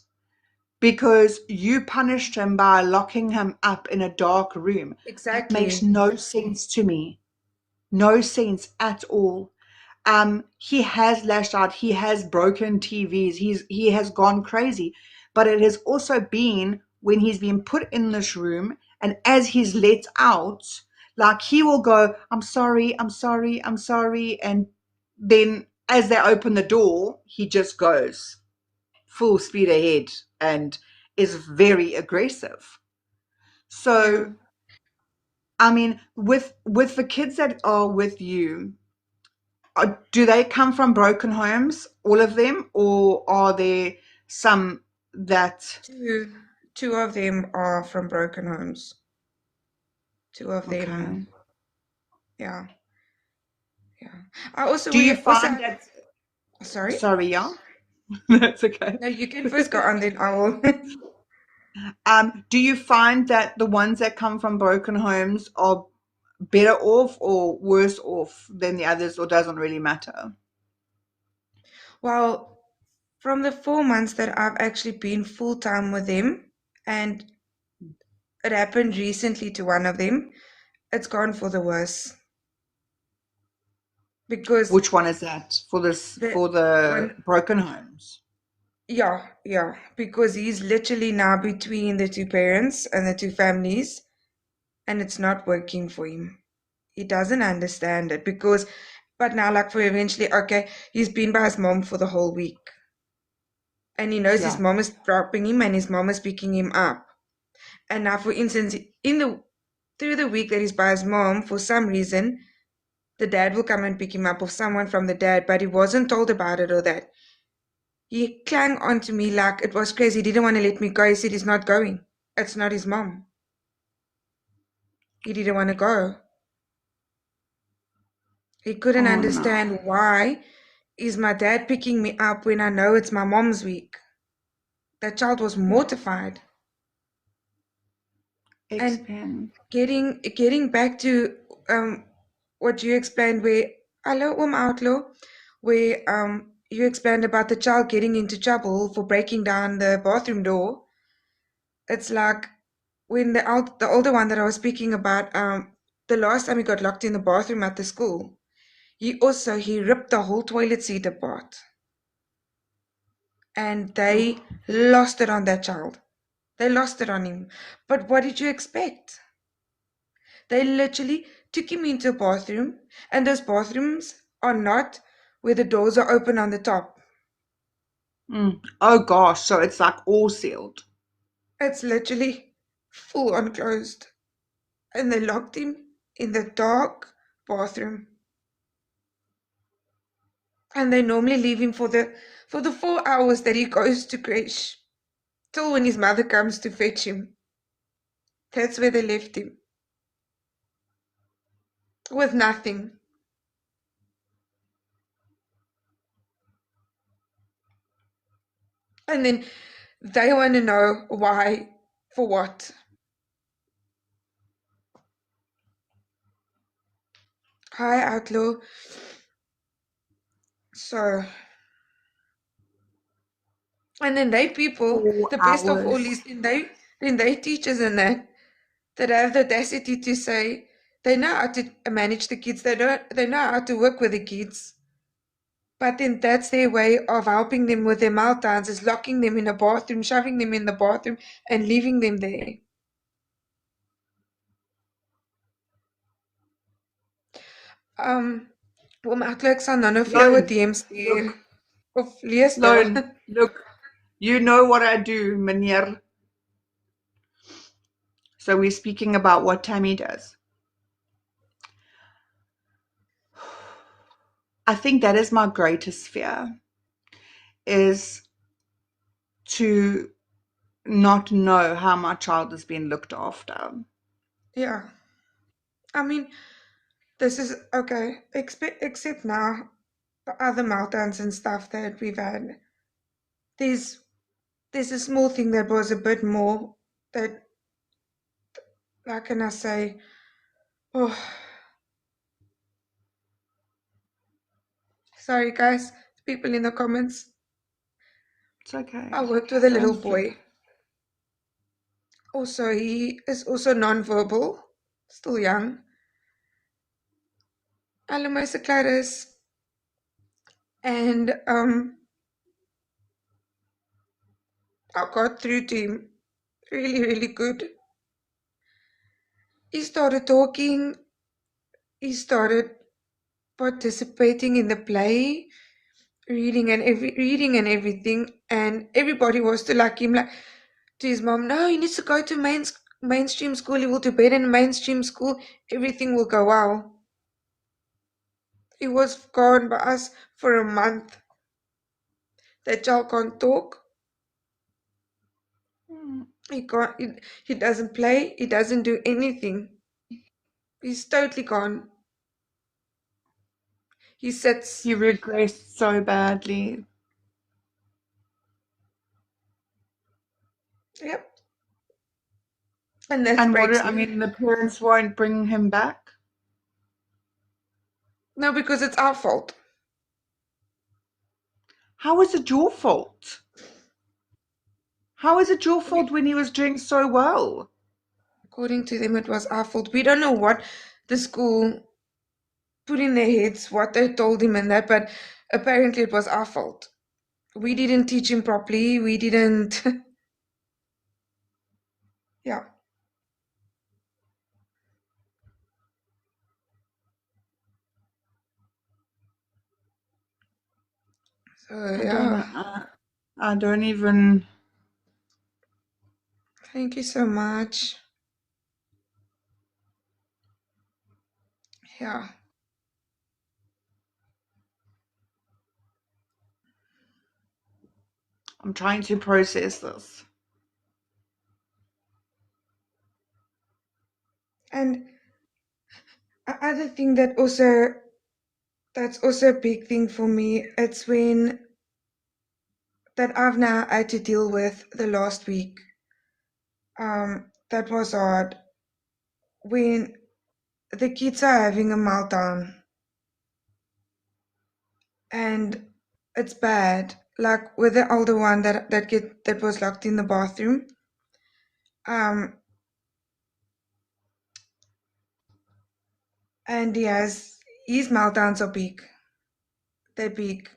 because you punished him by locking him up in a dark room, that makes Exactly. no sense to me. No sense at all. He has lashed out. He has broken TVs. He has gone crazy. But it has also been when he's been put in this room, and as he's let out, like he will go, "I'm sorry, I'm sorry, I'm sorry," and then as they open the door, he just goes full speed ahead and is very aggressive. Yeah. So, I mean, with the kids that are with you, do they come from broken homes, all of them, or are there some that? Two, two of them are from broken homes. Two of them, Okay. yeah, yeah. I also Do you we also find that? sorry. Sorry, yeah, that's okay. No, you can first go on, then I will. Do you find that the ones that come from broken homes are better off or worse off than the others, or doesn't really matter? Well, from the 4 months that I've actually been full time with them, and it happened recently to one of them, it's gone for the worse because Which one is that for this the for the one, broken homes? yeah, yeah, because he's literally now between the two parents and the two families, and it's not working for him. He doesn't understand it because, but now, like, for eventually, okay, he's been by his mom for the whole week, and he knows his Yeah. mom is dropping him and his mom is picking him up. And now, for instance, in the through the week that he's by his mom, for some reason, the dad will come and pick him up, or someone from the dad, but he wasn't told about it or that. He clung on to me like it was crazy. He didn't want to let me go. He said he's not going. It's not his mom. He didn't want to go. He couldn't Oh no. understand why is my dad picking me up when I know it's my mom's week. That child was mortified. And Expand. getting back to what you explained, where hello outlaw, where you explained about the child getting into trouble for breaking down the bathroom door. It's like when the older one that I was speaking about, the last time he got locked in the bathroom at the school, he ripped the whole toilet seat apart, and they Oh, lost it on that child. They lost it on him. But what did you expect? They literally took him into a bathroom, and those bathrooms are not where the doors are open on the top. oh gosh, so it's like all sealed. It's literally full on closed. And they locked him in the dark bathroom. And they normally leave him for the 4 hours that he goes to creche, till when his mother comes to fetch him. That's where they left him. With nothing. And then they want to know why, for what. Hi, Outlaw. So, and then they people, four the best of all hours. is then they teachers and that have the audacity to say they know how to manage the kids. They know how to work with the kids. But then that's their way of helping them with their meltdowns, is locking them in a bathroom, shoving them in the bathroom, and leaving them there. Um, Oom Atlo, ek sal nou vir jou 'n Loan, DM stuur. look, Of lees daar. loan, look. You know what I do, meneer. So we're speaking about what Tammy does. I think that is my greatest fear, is to not know how my child is being looked after. Yeah. I mean, this is okay. Except now, the other meltdowns and stuff that we've had. There's there's a small thing that was a bit more that, how can I say? Oh, sorry guys, people in the comments. It's I okay. worked with a little Don't stress. boy. Also, he is also non-verbal, still young. Alomyciclitis, and I got through to him really, really good. He started talking. He started participating in the play, reading and everything, and everybody was to like him, like to his mom. No, he needs to go to mainstream school. He will do better in mainstream school. Everything will go well. He was gone by us for a month. That child can't talk. Mm. He can't. He doesn't play. He doesn't do anything. He's totally gone. He sits. You regressed so badly. Yep, and that And what, breaks I me. mean, the parents won't bring him back? No, because it's our fault. How is it your fault? How is it your fault We, when he was doing so well? according to them, it was our fault. We don't know what the school put in their heads, what they told him, and that, but apparently it was our fault. We didn't teach him properly. We didn't. Yeah. So I don't know. yeah. I don't even. Thank you so much. Yeah. I'm trying to process this. And other thing that's also a big thing for me, it's when that I've now had to deal with the last week. That was hard. When the kids are having a meltdown and it's bad. Like with the older one that was locked in the bathroom. Um and he has his meltdowns are big. They're big.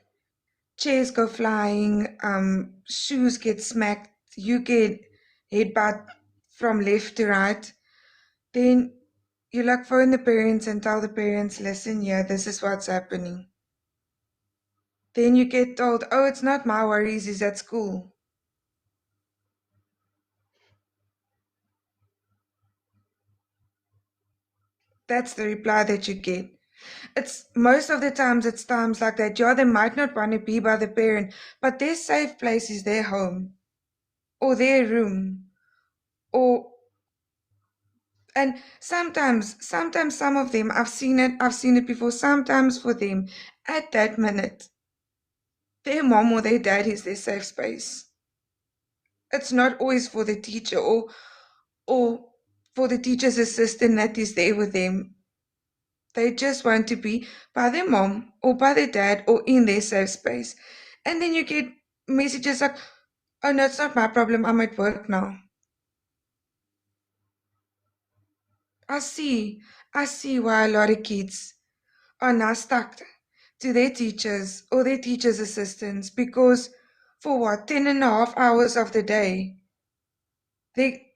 Chairs go flying, shoes get smacked, you get headbutt from left to right. Then you like phone the parents and tell the parents, listen, yeah, this is what's happening. Then you get told, oh, it's not my worries, he's at school. That's the reply that you get. It's most of the times it's times like that. Yeah, they might not want to be by the parent, but their safe place is their home or their room. Or and sometimes some of them, I've seen it before, sometimes for them, at that minute, their mom or their dad is their safe space. It's not always for the teacher or for the teacher's assistant that is there with them. They just want to be by their mom or by their dad or in their safe space. And then you get messages like, oh no, it's not my problem, I'm at work now. I see. I see why a lot of kids are now stuck to their teachers or their teachers' assistants because for what, 10.5 hours of the day,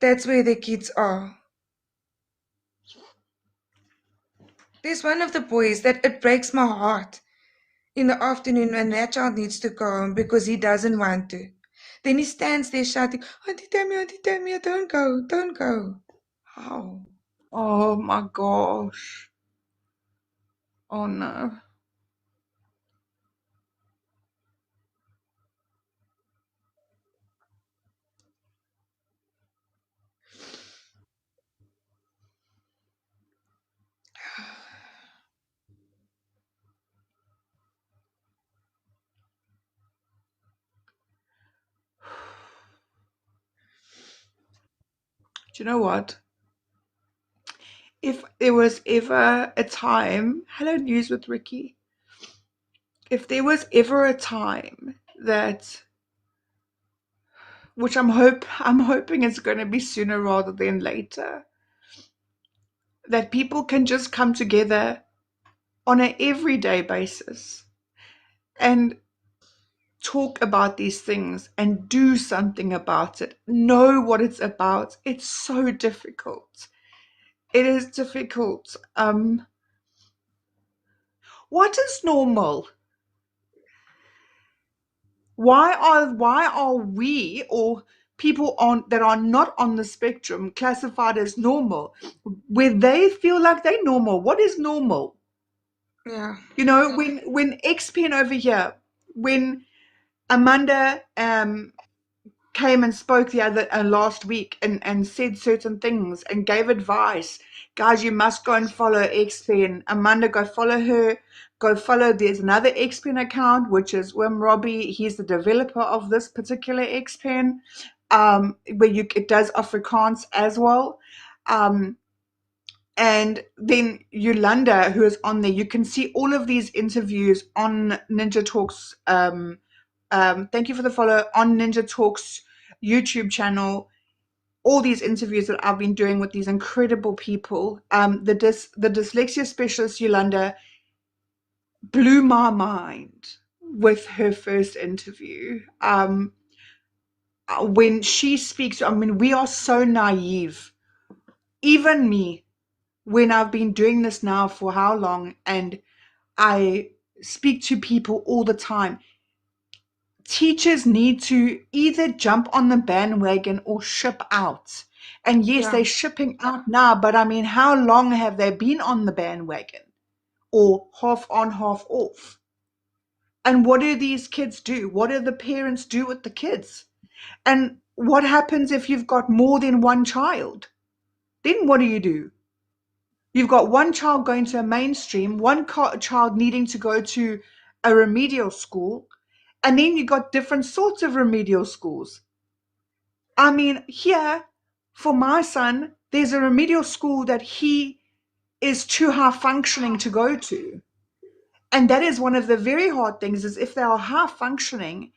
that's where the kids are. There's one of the boys that it breaks my heart in the afternoon when that child needs to go home because he doesn't want to. Then he stands there shouting, Auntie Tammy, don't go, don't go. How? Oh my gosh. Oh no. Do you know what? If there was ever a time, hello, News with Ricky. If there was ever a time that, which I'm hoping it's going to be sooner rather than later, that people can just come together on an everyday basis and talk about these things and do something about it, know what it's about. It's so difficult. It is difficult. What is normal? Why are we, or people on that are not on the spectrum, classified as normal, where they feel like they're normal? What is normal? Yeah, When XPN over here, when Amanda came and spoke the other last week and said certain things and gave advice. Guys, you must go and follow XPen. Amanda, go follow her. Go follow. There's another XPen account, which is Wim Robbie. He's the developer of this particular XPen, where it does Afrikaans as well. And then Yolanda, who is on there, you can see all of these interviews on Ninja Talks. Thank you for the follow on Ninja Talks YouTube channel. All these interviews that I've been doing with these incredible people. The dyslexia specialist Yolanda blew my mind with her first interview. When she speaks, I mean, we are so naive. Even me, when I've been doing this now for how long, and I speak to people all the time. Teachers need to either jump on the bandwagon or ship out. And yes, yeah, they're shipping out now, but I mean, how long have they been on the bandwagon? Or half on, half off? And what do these kids do? What do the parents do with the kids? And what happens if you've got more than one child? Then what do? You've got one child going to a mainstream, one child needing to go to a remedial school, and then you got different sorts of remedial schools. I mean, here for my son, there's a remedial school that he is too high functioning to go to. And that is one of the very hard things is if they are high functioning,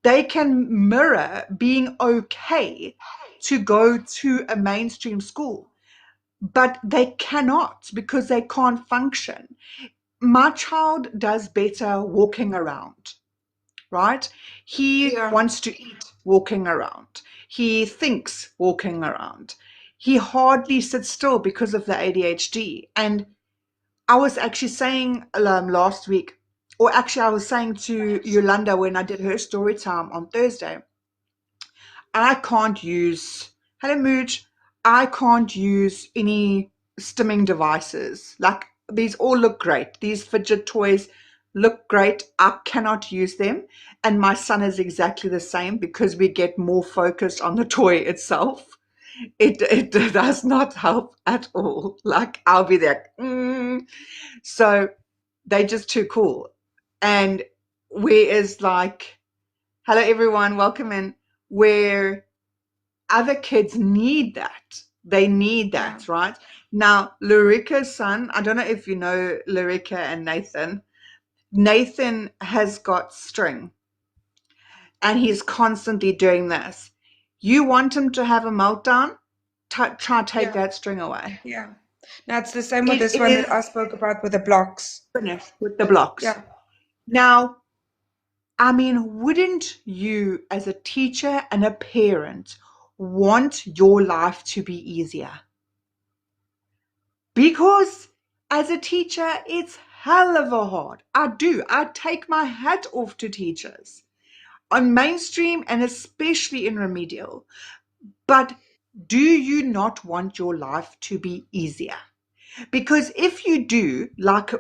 they can mirror being okay to go to a mainstream school, but they cannot because they can't function. My child does better walking around, right? He yeah, wants to eat walking around. He thinks walking around. He hardly sits still because of the ADHD. And I was actually saying last week, or actually, I was saying to Yolanda when I did her story time on Thursday, I can't use, hello Mooch, I can't use any stimming devices. Like these all look great. These fidget toys look great. I cannot use them. And my son is exactly the same because we get more focused on the toy itself. It does not help at all. Like I'll be there. So they're just too cool. And whereas like, hello everyone, welcome in. Where other kids need that. They need yeah, that, right? Now, Lurica's son, I don't know if you know Lurica and Nathan. Nathan has got string and he's constantly doing this. You want him to have a meltdown? Try take yeah, that string away. yeah. Now it's the same with It this one that is I spoke about with the blocks. finished with the blocks. Yeah, Now, I mean, wouldn't you, as a teacher and a parent, want your life to be easier? Because as a teacher, it's hell of a hard. I do. I take my hat off to teachers on mainstream and especially in remedial. But do you not want your life to be easier? Because if you do, like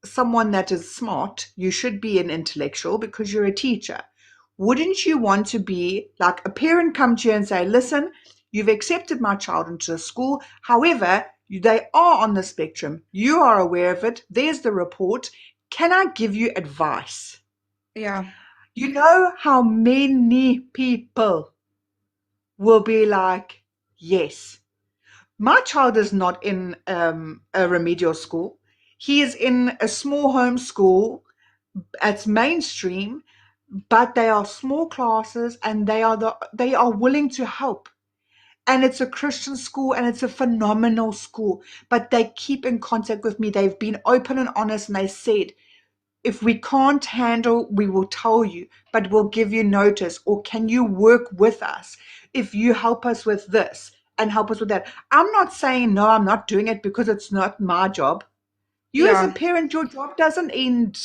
someone that is smart, you should be an intellectual because you're a teacher. Wouldn't you want to be like a parent come to you and say, listen, you've accepted my child into the school. However, they are on the spectrum. You are aware of it. There's the report. Can I give you advice? yeah, You know how many people will be like, Yes. My child is not in a remedial school. He is in a small home school. It's mainstream, but they are small classes and they are willing to help. And it's a Christian school and it's a phenomenal school, but they keep in contact with me. They've been open and honest and they said, if we can't handle, we will tell you, but we'll give you notice. Or can you work with us if you help us with this and help us with that? I'm not saying, no, I'm not doing it because it's not my job. You as a Yeah, parent, your job doesn't end.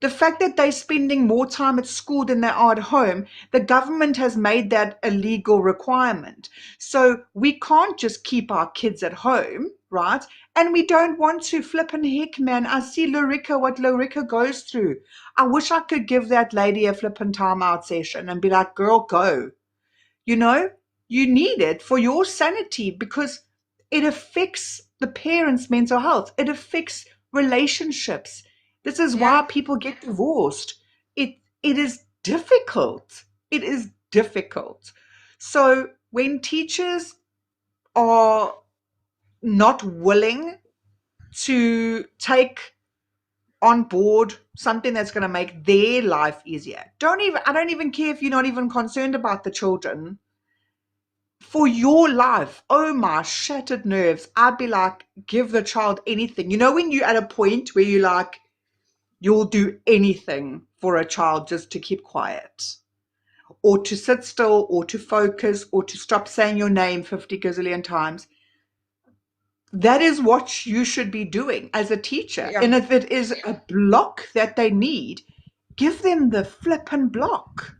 The fact that they're spending more time at school than they are at home, the government has made that a legal requirement. So we can't just keep our kids at home, right? And we don't want to. Flip and heck, man. I see Lorica, what Lorica goes through. I wish I could give that lady a flippin' timeout session and be like, girl, go. You know, you need it for your sanity because it affects the parents' mental health. It affects relationships. This is yeah, why people get divorced. It is difficult. It is difficult. So when teachers are not willing to take on board something that's going to make their life easier, I don't even care if you're not even concerned about the children. For your life, oh my shattered nerves, I'd be like, give the child anything. You know, when you're at a point where you like, you'll do anything for a child just to keep quiet, or to sit still, or to focus, or to stop saying your name 50 gazillion times. That is what you should be doing as a teacher. yeah. And if it is a block that they need, give them the flippin' block,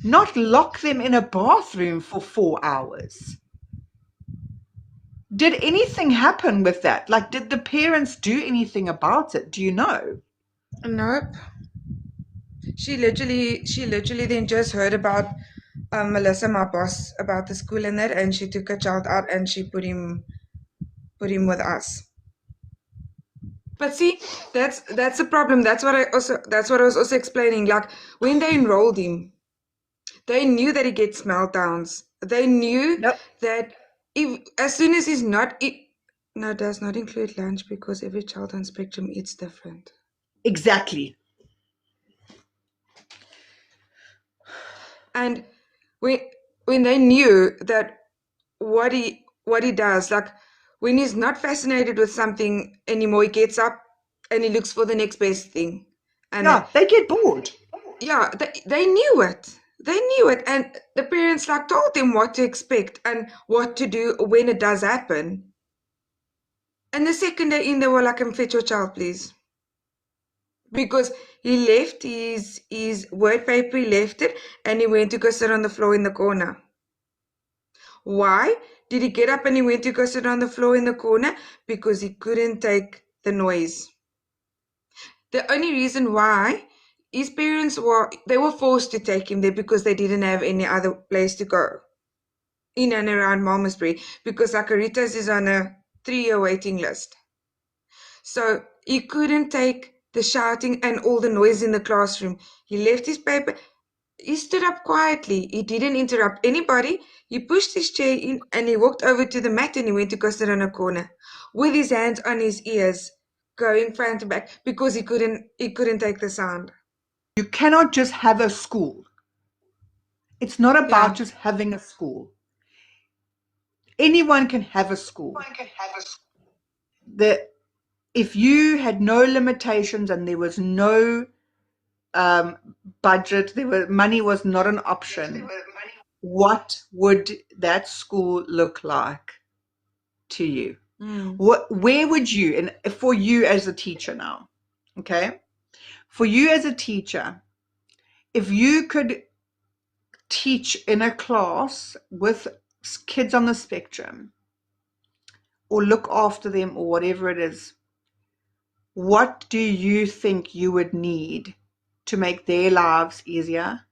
not lock them in a bathroom for 4 hours. Did anything happen with that? Like, did the parents do anything about it? Do you know? Nope. She literally then just heard about Melissa, my boss, about the school and that, and she took her child out and she put him with us. But see, that's the problem. That's what I was also explaining. Like when they enrolled him, they knew that he gets meltdowns. They knew Nope. that if as soon as he's not eat, no, it does not include lunch because every child on spectrum eats different. Exactly. And when when they knew that what he does, like when he's not fascinated with something anymore, he gets up and he looks for the next best thing. And Yeah, they get bored. yeah, they knew it. They knew it, and the parents like told them what to expect and what to do when it does happen. And the second day in, they were like, "Come fetch your child, please," because he left his word paper, he left it, and he went to go sit on the floor in the corner. Why did he get up and he went to go sit on the floor in the corner? Because he couldn't take the noise. The only reason why his parents were forced to take him there because they didn't have any other place to go in and around Malmesbury because Akaritas is on a 3-year waiting list. So he couldn't take the shouting and all the noise in the classroom. He left his paper. He stood up quietly. He didn't interrupt anybody. He pushed his chair in and he walked over to the mat and he went to go sit on a corner with his hands on his ears, going front and back because he couldn't take the sound. You cannot just have a school. It's not about Yeah. just having a school. Anyone can have a school. The If you had no limitations and there was no um, budget, money was not an option. What would that school look like to you? Mm. Where would you, and for you as a teacher now, okay? For you as a teacher, if you could teach in a class with kids on the spectrum or look after them or whatever it is, what do you think you would need to make their lives easier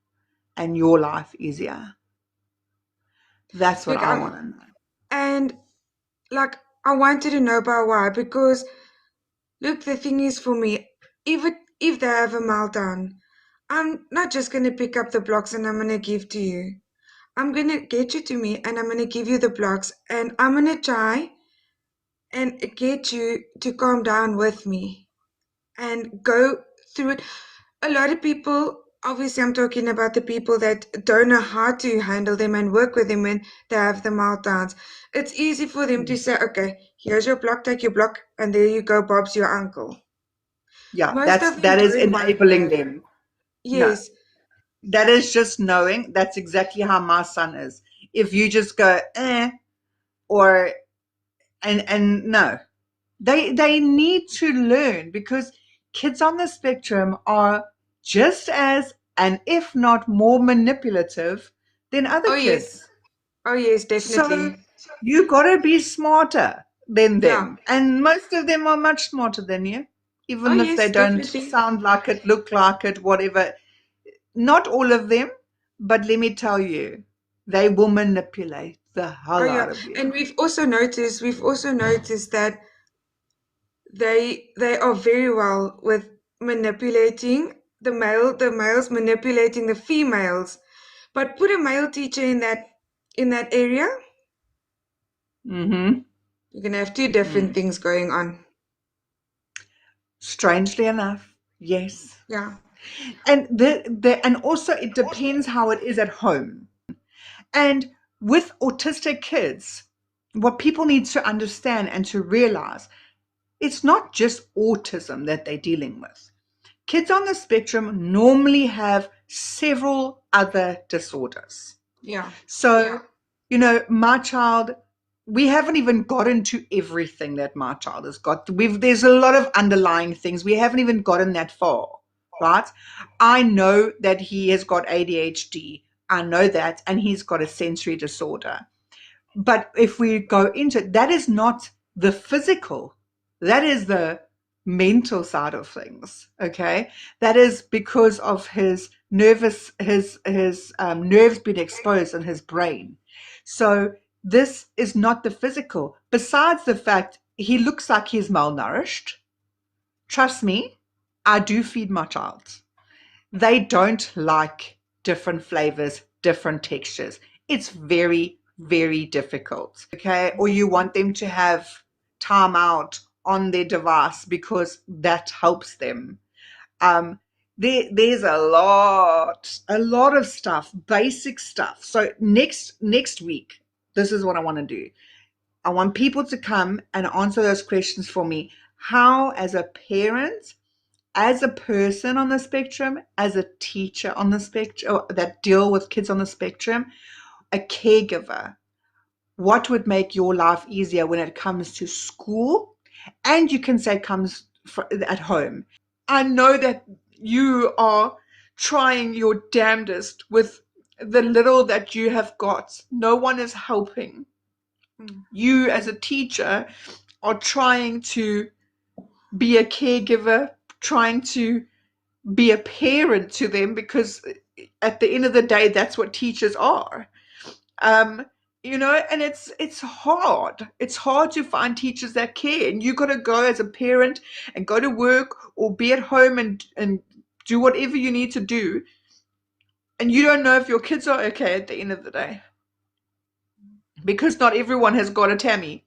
and your life easier? That's what Look, I want to know. and like I wanted to know about why because look, the thing is for me, if they have a meltdown, I'm not just gonna pick up the blocks and I'm gonna give to you. I'm gonna get you to me and I'm gonna give you the blocks and I'm gonna try and get you to calm down with me and go through it. A lot of people, obviously, I'm talking about the people that don't know how to handle them and work with them when they have the meltdowns. It's easy for them to say, okay, here's your block, take your block, and there you go, Bob's your uncle. Yeah, Most of them that is don't want enabling that. them. No, Yes. that is just knowing. That's exactly how my son is. If you just go, or and no, they need to learn, because kids on the spectrum are just as, and if not more, manipulative than other Oh, yes. kids. Oh, yes, So definitely. you got to be smarter than Yeah. them, and most of them are much smarter than you, Oh, even if they yes, don't definitely. sound like it, look like it, whatever. Not all of them, but let me tell you, they will manipulate the Oh, hell yeah. out of you. And we've also noticed that they are very well with manipulating the males manipulating the females. But put a male teacher in that area, Mm-hmm. you're gonna have two different Mm. things going on. Strangely enough, yes. Yeah. And and also it depends how it is at home. And with autistic kids, what people need to understand and to realize, it's not just autism that they're dealing with. Kids on the spectrum normally have several other disorders. Yeah. So, my child, we haven't even gotten to everything that my child has got. There's a lot of underlying things. We haven't even gotten that far, right? I know that he has got ADHD. I know that, and he's got a sensory disorder. But if we go into it, that is not the physical, that is the mental side of things. Okay, that is because of his nerves being exposed in his brain. So this is not the physical. Besides the fact he looks like he's malnourished, trust me, I do feed my child. They don't like different flavors, different textures. It's very, very difficult. Okay. Or you want them to have time out on their device because that helps them. Um, there's a lot of stuff, basic stuff. So next week, this is what I want to do. I want people to come and answer those questions for me. How, as a parent, as a person on the spectrum, as a teacher on the spectrum that deal with kids on the spectrum, a caregiver, what would make your life easier when it comes to school? And you can say it comes at home. I know that you are trying your damnedest with the little that you have got. No one is helping. Mm. You, as a teacher, are trying to be a caregiver, trying to be a parent to them, because at the end of the day, that's what teachers are. Um, and it's hard. It's hard to find teachers that care, and you got to go as a parent and go to work or be at home and do whatever you need to do, and you don't know if your kids are okay at the end of the day, because not everyone has got a Tammy.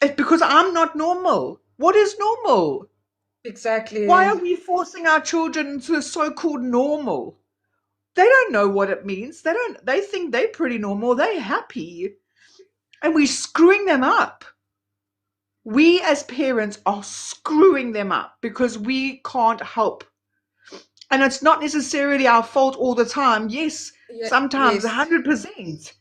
It's because I'm not normal. What is normal? Why are Exactly. we forcing our children into a so-called normal? They don't know what it means. They think they're pretty normal. They're happy. And we're screwing them up. We as parents are screwing them up because we can't help. And it's not necessarily our fault all the time. Yes, Yeah, sometimes yes. 100%.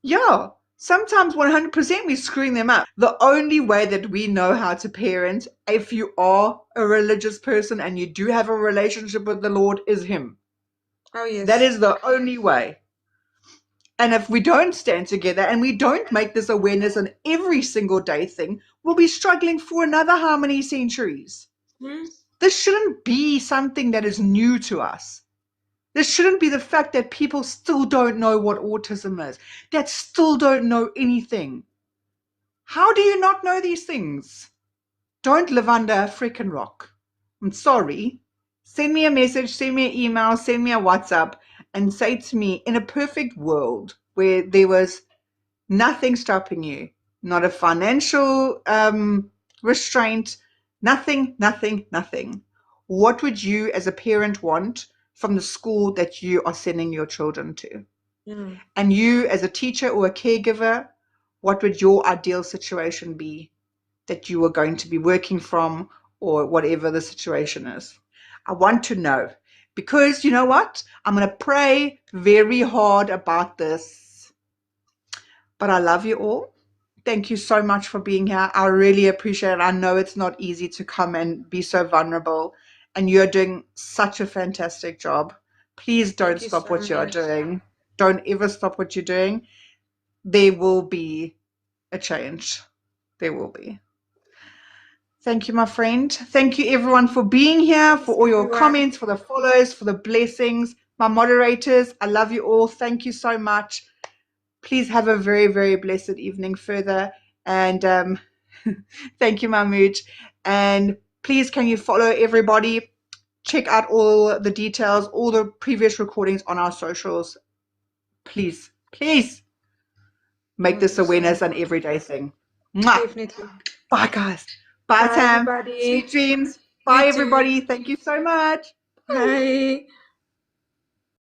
Yeah, sometimes 100% we're screwing them up. The only way that we know how to parent, if you are a religious person and you do have a relationship with the Lord, is Him. Oh, That yes. is the only way. And if we don't stand together and we don't make this awareness an every single day thing, we'll be struggling for another how many centuries? Hmm? This shouldn't be something that is new to us. This shouldn't be the fact that people still don't know what autism is, that still don't know anything. How do you not know these things? Don't live under a freaking rock. I'm sorry. Send me a message, send me an email, send me a WhatsApp, and say to me, in a perfect world where there was nothing stopping you, not a financial restraint, nothing, nothing, nothing. What would you as a parent want from the school that you are sending your children to? Mm. And you as a teacher or a caregiver, what would your ideal situation be that you are going to be working from, or whatever the situation is? I want to know, because you know what? I'm going to pray very hard about this. But I love you all. Thank you so much for being here. I really appreciate it. I know it's not easy to come and be so vulnerable, and you're doing such a fantastic job. Please don't Thank you stop so what you're much. doing. Don't ever stop what you're doing. There will be a change. There will be. Thank you, my friend. Thank you, everyone, for being here, for Thanks, all your everyone. comments, for the follows, for the blessings. My moderators, I love you all. Thank you so much. Please have a very, very blessed evening further. And thank you, Mahmood. And please, can you follow everybody? Check out all the details, all the previous recordings on our socials. Please, please make Thank this you so awareness an much. everyday thing. Mwah! Definitely. Bye, guys. Bye, Bye, Tam. Sweet everybody. dreams. You Bye, too. everybody. Thank you so much. Bye. Bye.